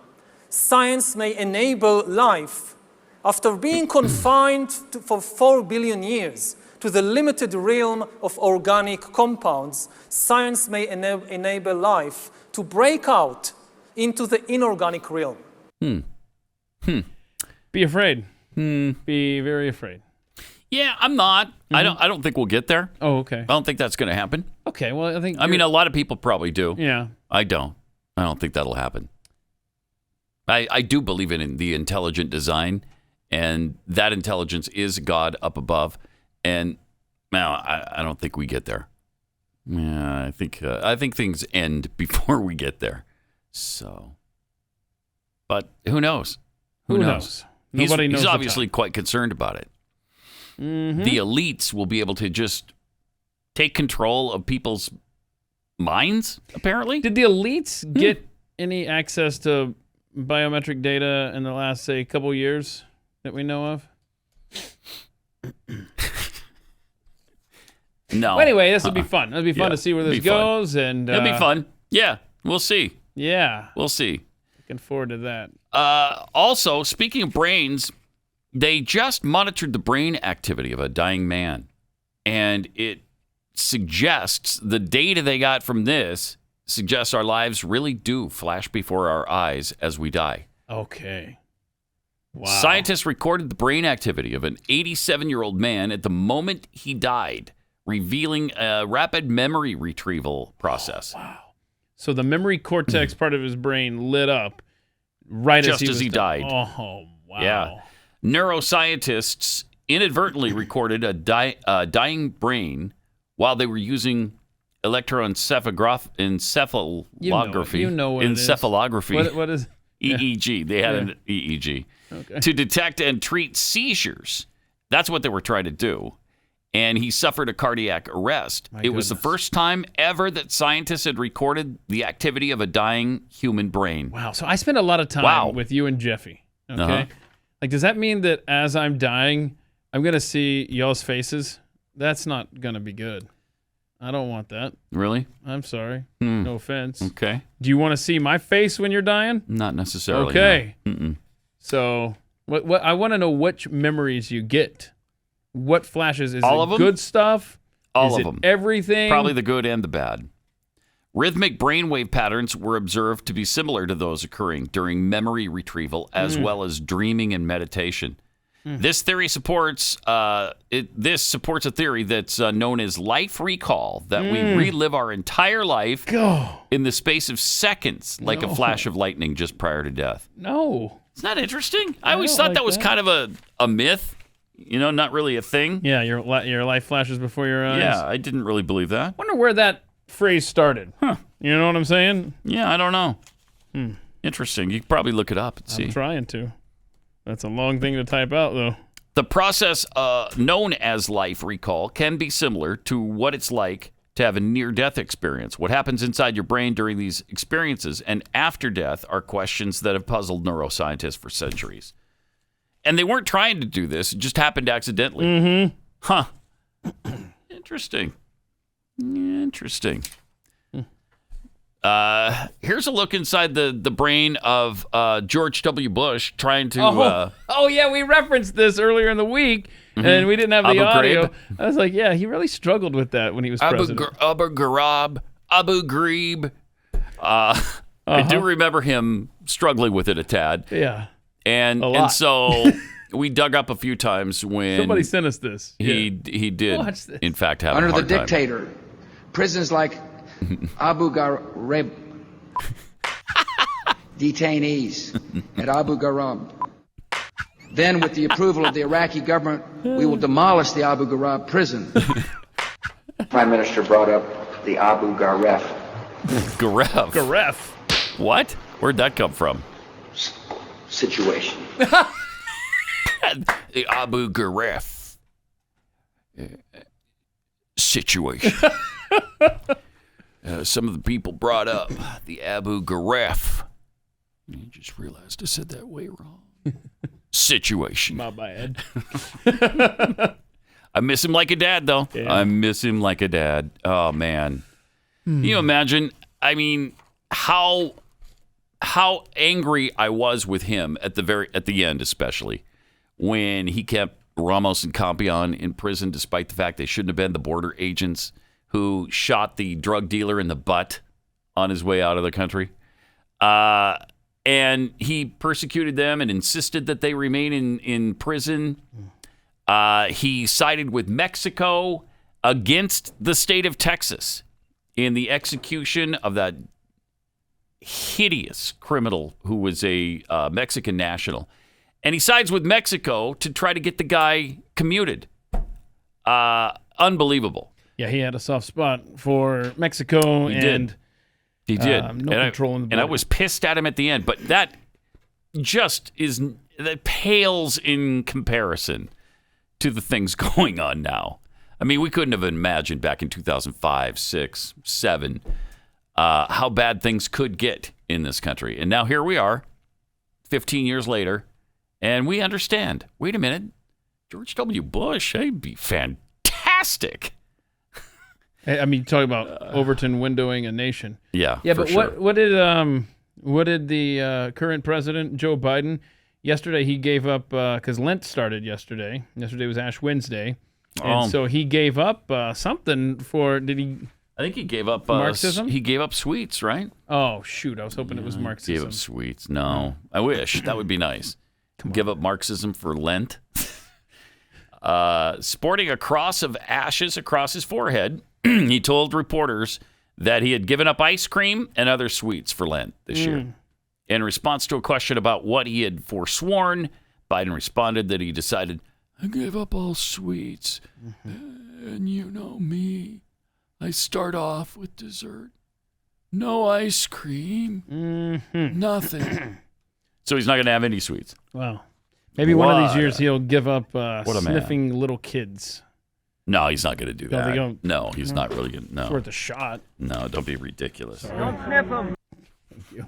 science may enable life after being confined for 4 billion years to the limited realm of organic compounds. Science may enable life to break out into the inorganic realm. Be afraid. Be very afraid. Yeah, I'm not. I don't think we'll get there. Oh, okay. I don't think that's going to happen. Okay, well, I think. I mean, a lot of people probably do. Yeah. I don't. I don't think that'll happen. I do believe in the intelligent design, and that intelligence is God up above. And now I don't think we get there. Yeah, I think things end before we get there. So, but who knows? Who knows? Nobody knows He's the obviously quite concerned about it. The elites will be able to just take control of people's minds, apparently. Did the elites get any access to biometric data in the last, say, couple years that we know of? No. Well, anyway, this will be fun. It'll be fun to see where this goes. And it'll be fun. Yeah, we'll see. Yeah. We'll see. Looking forward to that. Also, speaking of brains, they just monitored the brain activity of a dying man. And it suggests, the data they got from this suggests our lives really do flash before our eyes as we die. Okay. Wow. Scientists recorded the brain activity of an 87-year-old man at the moment he died, revealing a rapid memory retrieval process. Oh, wow. So the memory cortex part of his brain lit up right just as he died. Oh, wow. Yeah. Neuroscientists inadvertently recorded a dying brain while they were using electroencephalography. You know what encephalography. It is. What is EEG. They had an EEG to detect and treat seizures. That's what they were trying to do. And he suffered a cardiac arrest. It was the first time ever that scientists had recorded the activity of a dying human brain. Wow. So I spent a lot of time with you and Jeffy. Okay. Like, does that mean that as I'm dying, I'm going to see y'all's faces? That's not going to be good. I don't want that. Really? I'm sorry. No offense. Okay. Do you want to see my face when you're dying? Not necessarily. Okay. No. So, what I want to know which memories you get. What flashes? Is All it of them? good stuff? All is of it them. Everything? Probably the good and the bad. Rhythmic brainwave patterns were observed to be similar to those occurring during memory retrieval as well as dreaming and meditation. This theory supports this supports a theory that's known as life recall, that we relive our entire life in the space of seconds, like a flash of lightning just prior to death. No. Isn't that interesting? I always thought that was kind of a myth, not really a thing. Yeah, your life flashes before your eyes. Yeah, I didn't really believe that. Wonder where that phrase started. Huh. You know what I'm saying? Yeah, I don't know. Interesting. You could probably look it up and see. I'm trying to. That's a long thing to type out, though. The process known as life recall can be similar to what it's like to have a near-death experience. What happens inside your brain during these experiences and after death are questions that have puzzled neuroscientists for centuries. And they weren't trying to do this. It just happened accidentally. Mm-hmm. Huh. Interesting. Interesting. Here's a look inside the brain of George W. Bush trying to... Oh, yeah, we referenced this earlier in the week, and we didn't have the Abu audio. Ghraib. I was like, yeah, he really struggled with that when he was president. Abu Ghraib. I do remember him struggling with it a tad. Yeah. And so we dug up a few times when... Somebody sent us this. He did, Watch this. in fact, have Under a the hard time. dictator, prisons like Abu Ghraib, detainees at Abu Ghraib. Then, with the approval of the Iraqi government, we will demolish the Abu Ghraib prison. Prime Minister brought up the Abu Ghraib. Ghraib? What? Where'd that come from? Situation. The Abu Ghraib situation. Some of the people brought up the Abu Ghraib. You just realized I said that way wrong. Situation. My bad. I miss him like a dad, though. Yeah. I miss him like a dad. Oh, man. Can you imagine? I mean, how angry I was with him at the end, especially when he kept Ramos and Campion in prison, despite the fact they shouldn't have been the border agents who shot the drug dealer in the butt on his way out of the country. And he persecuted them and insisted that they remain in prison. He sided with Mexico against the state of Texas in the execution of that hideous criminal who was a Mexican national. And he sides with Mexico to try to get the guy commuted. Unbelievable. Yeah, he had a soft spot for Mexico. He and did. He did. No control in the border. And I was pissed at him at the end, but that pales in comparison to the things going on now. I mean, we couldn't have imagined back in 2005, 6, 7 how bad things could get in this country. And now here we are, 15 years later, and we understand. Wait a minute. George W. Bush, he'd be fantastic. I mean, talk about Overton windowing a nation. Yeah, yeah. for But sure. what did the current president Joe Biden yesterday? He gave up because Lent started yesterday. Yesterday was Ash Wednesday, and so he gave up something for. Did he? I think he gave up Marxism. He gave up sweets, right? Oh shoot! I was hoping it was Marxism. Gave up sweets. No, I wish that would be nice. Give up Marxism for Lent. Sporting a cross of ashes across his forehead, he told reporters that he had given up ice cream and other sweets for Lent this year. In response to a question about what he had forsworn, Biden responded that he decided, I gave up all sweets. And you know me. I start off with dessert. No ice cream. Nothing. So he's not going to have any sweets. Wow. Maybe one of these years he'll give up sniffing little kids. No, he's not going to do No, that. they don't- No, he's not really going to. No. It's worth a shot. No, don't be ridiculous. Don't sniff them. Thank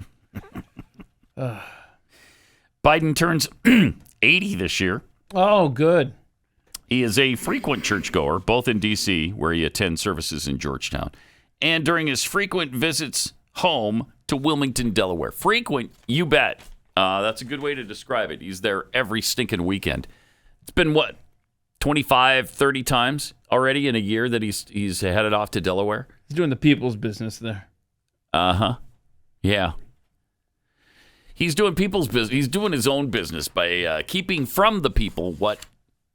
you. Biden turns 80 this year. Oh, good. He is a frequent churchgoer, both in D.C., where he attends services in Georgetown, and during his frequent visits home to Wilmington, Delaware. Frequent, you bet. That's a good way to describe it. He's there every stinking weekend. It's been, 25, 30 times already in a year that he's headed off to Delaware? He's doing the people's business there. Uh-huh. Yeah. He's doing people's business. He's doing his own business by keeping from the people what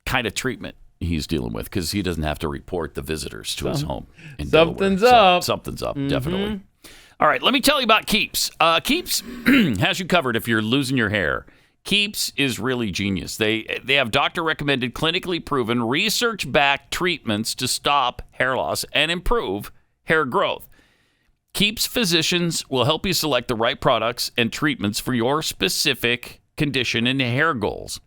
kind of treatment he's dealing with, because he doesn't have to report the visitors to his home in Something's Delaware. up. Something's up, Mhm. definitely. All right, let me tell you about Keeps. Keeps has you covered if you're losing your hair. Keeps is really genius. They have doctor-recommended, clinically proven, research-backed treatments to stop hair loss and improve hair growth. Keeps physicians will help you select the right products and treatments for your specific condition and hair goals.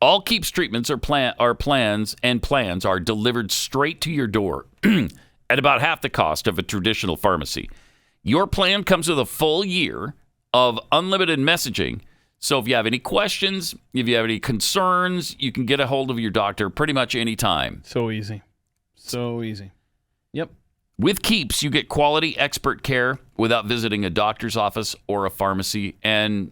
All Keeps treatments are plans are delivered straight to your door at about half the cost of a traditional pharmacy. Your plan comes with a full year of unlimited messaging. So if you have any questions, if you have any concerns, you can get a hold of your doctor pretty much any time. So easy. So easy. Yep. With Keeps, you get quality expert care without visiting a doctor's office or a pharmacy. And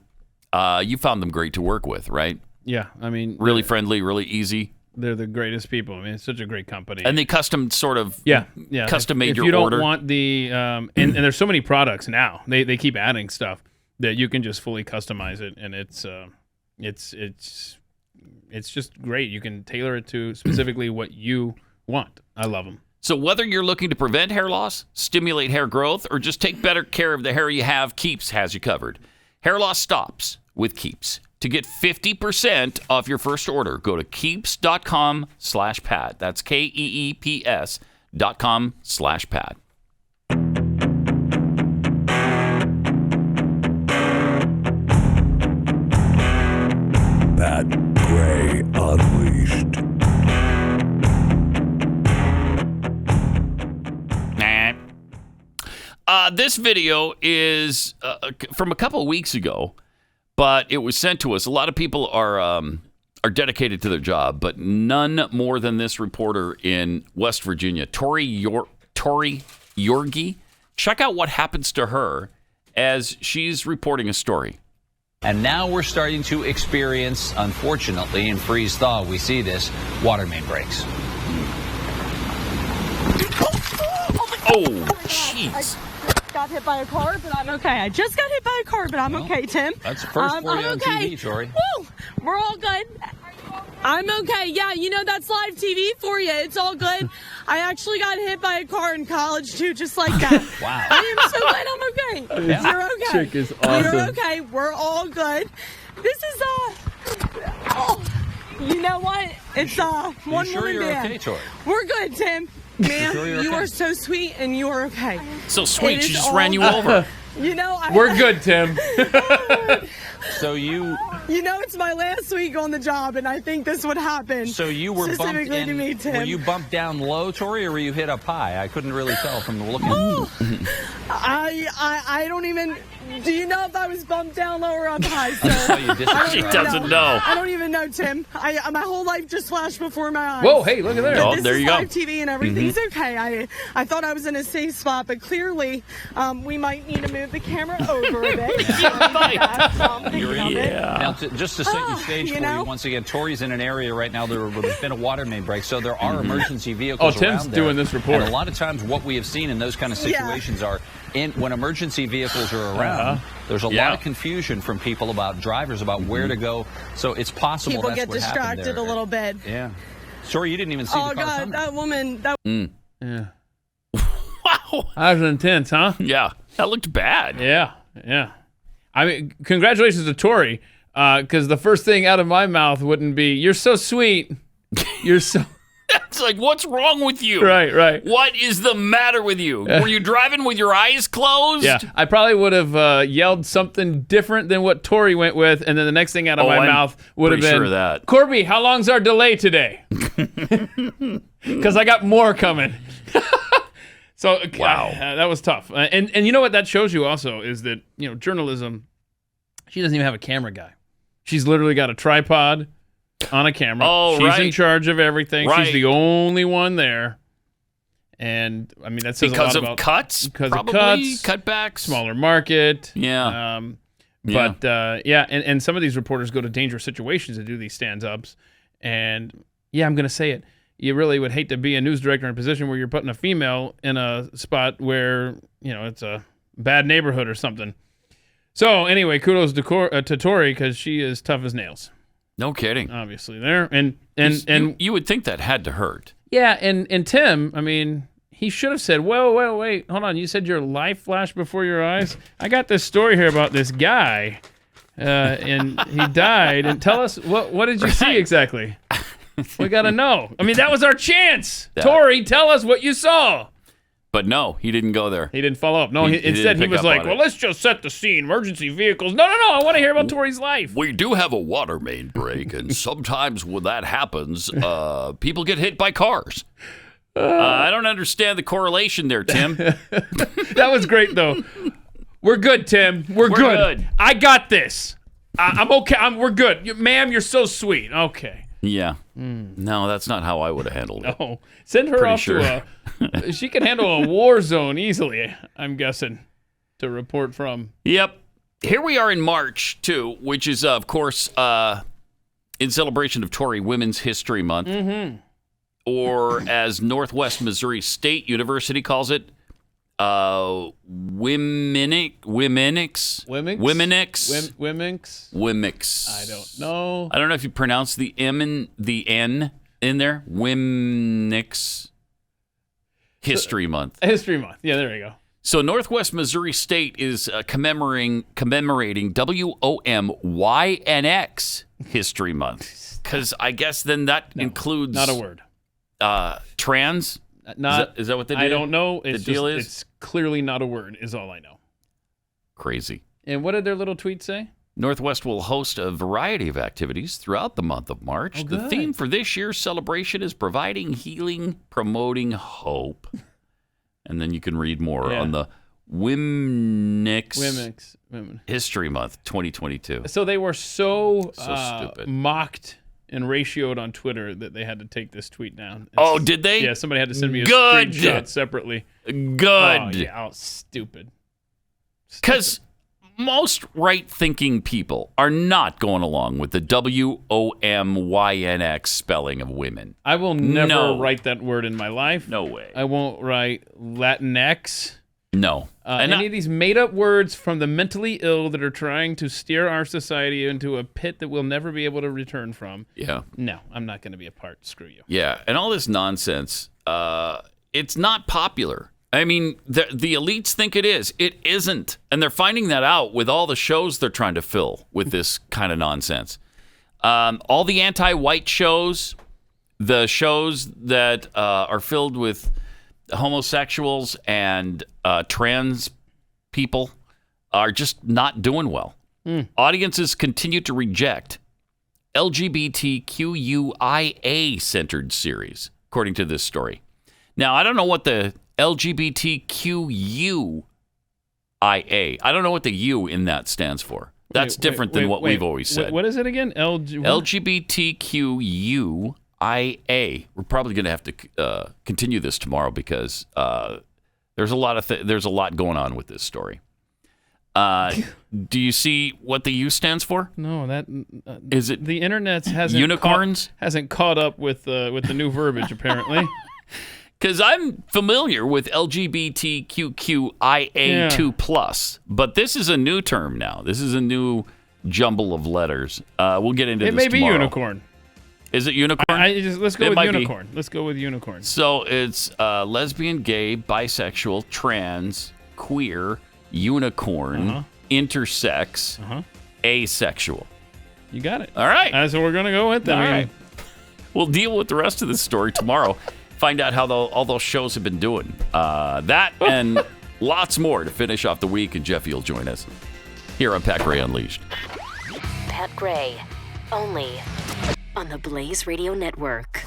you found them great to work with, right? Yeah, I mean... Really friendly, really easy. They're the greatest people. I mean, it's such a great company. And they custom sort of... Custom made your order. If you don't want the... and there's so many products now. They keep adding stuff that you can just fully customize it. And it's just great. You can tailor it to specifically what you want. I love them. So whether you're looking to prevent hair loss, stimulate hair growth, or just take better care of the hair you have, Keeps has you covered. Hair loss stops with Keeps. To get 50% off your first order, go to keeps.com/Pat. That's KEEPS.com/Pat. Pat Gray Unleashed. This video is from a couple of weeks ago, but it was sent to us. A lot of people are dedicated to their job, but none more than this reporter in West Virginia, Tori Yorgi. Check out what happens to her as she's reporting a story. And now we're starting to experience, unfortunately, in freeze-thaw, we see this, water main breaks. Oh, jeez. Got hit by a car, but I'm okay. I just got hit by a car, but I'm okay, Tim. That's the first for you on okay. TV, Tori. Woo! We're all good. I'm okay. Yeah, that's live TV for you. It's all good. I actually got hit by a car in college, too, just like that. Wow. I am so glad I'm okay. Yeah. You're okay. Chick is awesome. You're okay. We're all good. This is, you know what? It's, one sure woman you're band. okay, Tori? We're good, Tim. Man, sure you're you okay? are so sweet and you are okay. So sweet, It she is just all ran you good. over. We're good, Tim. So it's my last week on the job, and I think this would happen. So you were bumped specifically in. to me, Tim. Were you bumped down low, Tori, or were you hit up high? I couldn't really tell from the look. I don't even. Do you know if I was bumped down low or up high? So She doesn't know. I don't even know, Tim. My whole life just flashed before my eyes. Whoa, hey, look at there. But Oh, this there is you go. live TV and everything's okay. I thought I was in a safe spot, but clearly we might need to move the camera over a bit. Now, just to set you stage for you once again, Tori's in an area right now where there's been a water main break, so there are emergency vehicles Tim's around there. doing this report. And a lot of times what we have seen in those kind of situations are when emergency vehicles are around, there's a lot of confusion from people about drivers about where to go. So it's possible People that's get what happened distracted there. a little bit. Yeah. Sorry, you didn't even see Oh, the car God, coming. that woman. Yeah. Wow. That was intense, huh? Yeah. That looked bad. Yeah. I mean, congratulations to Tori, because the first thing out of my mouth wouldn't be, "You're so sweet. You're so..." It's like, what's wrong with you? Right. What is the matter with you? Were you driving with your eyes closed? Yeah, I probably would have yelled something different than what Tori went with, and then the next thing out of my mouth would have pretty been, sure of that. "Corby, how long's our delay today?" Because I got more coming. So wow, that was tough. And you know what that shows you also is that journalism. She doesn't even have a camera guy. She's literally got a tripod on a camera. Oh, She's in charge of everything. Right. She's the only one there. And I mean, that says because a of lot about cuts, because probably, of cuts, cutbacks, smaller market. Yeah. But and some of these reporters go to dangerous situations to do these stand-ups. And yeah, I'm going to say it. You really would hate to be a news director in a position where you're putting a female in a spot where, it's a bad neighborhood or something. So anyway, kudos to Tori, because she is tough as nails. No kidding. Obviously there. And you would think that had to hurt. Yeah, and Tim, I mean, he should have said, whoa, wait, hold on. You said your life flashed before your eyes? I got this story here about this guy. and he died. And tell us, what did you see exactly? We got to know. I mean, that was our chance. Tori, tell us what you saw. But no, he didn't go there. He didn't follow up. No, instead he was like, well, let's just set the scene. Emergency vehicles. No. I want to hear about Tori's life. We do have a water main break, and sometimes when that happens, people get hit by cars. I don't understand the correlation there, Tim. That was great, though. We're good, Tim. We're good. I got this. I'm okay. We're good. Ma'am, you're so sweet. Okay. Yeah. No, that's not how I would have handled it. No. Send her Pretty off sure. to she can handle a war zone easily, I'm guessing, to report from. Yep. Here we are in March, too, which is, of course, in celebration of Tory Women's History Month. Mm-hmm. Or as Northwest Missouri State University calls it, Womynx. I don't know. I don't know if you pronounce the M and the N in there. Womynx History Month. History Month. Yeah, there you go. So Northwest Missouri State is commemorating WOMYNX History Month. Because I guess then that includes... Not a word. Trans? Is that what they do? I don't know. The deal is? It's clearly not a word, is all I know. Crazy. And what did their little tweet say? Northwest will host a variety of activities throughout the month of March. The theme for this year's celebration is providing healing, promoting hope. And then you can read more on the Womynx History Month 2022. So they were so stupid. Mocked and ratioed on Twitter that they had to take this tweet down. Oh, did they? Yeah, somebody had to send me a screenshot separately. Good. Oh, yeah, stupid. Because most right-thinking people are not going along with the WOMYNX spelling of women. I will never write that word in my life. No way. I won't write Latinx. No. Any of these made-up words from the mentally ill that are trying to steer our society into a pit that we'll never be able to return from. Yeah. No, I'm not going to be a part. Screw you. Yeah, and all this nonsense, it's not popular. I mean, the elites think it is. It isn't. And they're finding that out with all the shows they're trying to fill with this kind of nonsense. All the anti-white shows, the shows that are filled with homosexuals and trans people are just not doing well. Audiences continue to reject LGBTQIA-centered series, according to this story. Now, I don't know what the LGBTQIA, I don't know what the U in that stands for. That's different than what we've always said. What is it again? LGBTQIA. We're probably going to have to continue this tomorrow because there's a lot going on with this story. Do you see what the U stands for? No, that is it. The internet hasn't unicorns hasn't caught up with the new verbiage apparently. Because I'm familiar with LGBTQIA2+, but this is a new term now. This is a new jumble of letters. We'll get into this tomorrow. It may be unicorn. Is it unicorn? Let's go with unicorn. Let's go with unicorn. So it's lesbian, gay, bisexual, trans, queer, unicorn, intersex, asexual. You got it. All right. That's what we're going to go with. All right. We'll deal with the rest of this story tomorrow. Find out how all those shows have been doing. That and lots more to finish off the week, and Jeffy will join us here on Pat Gray Unleashed. Pat Gray, only on the Blaze Radio Network.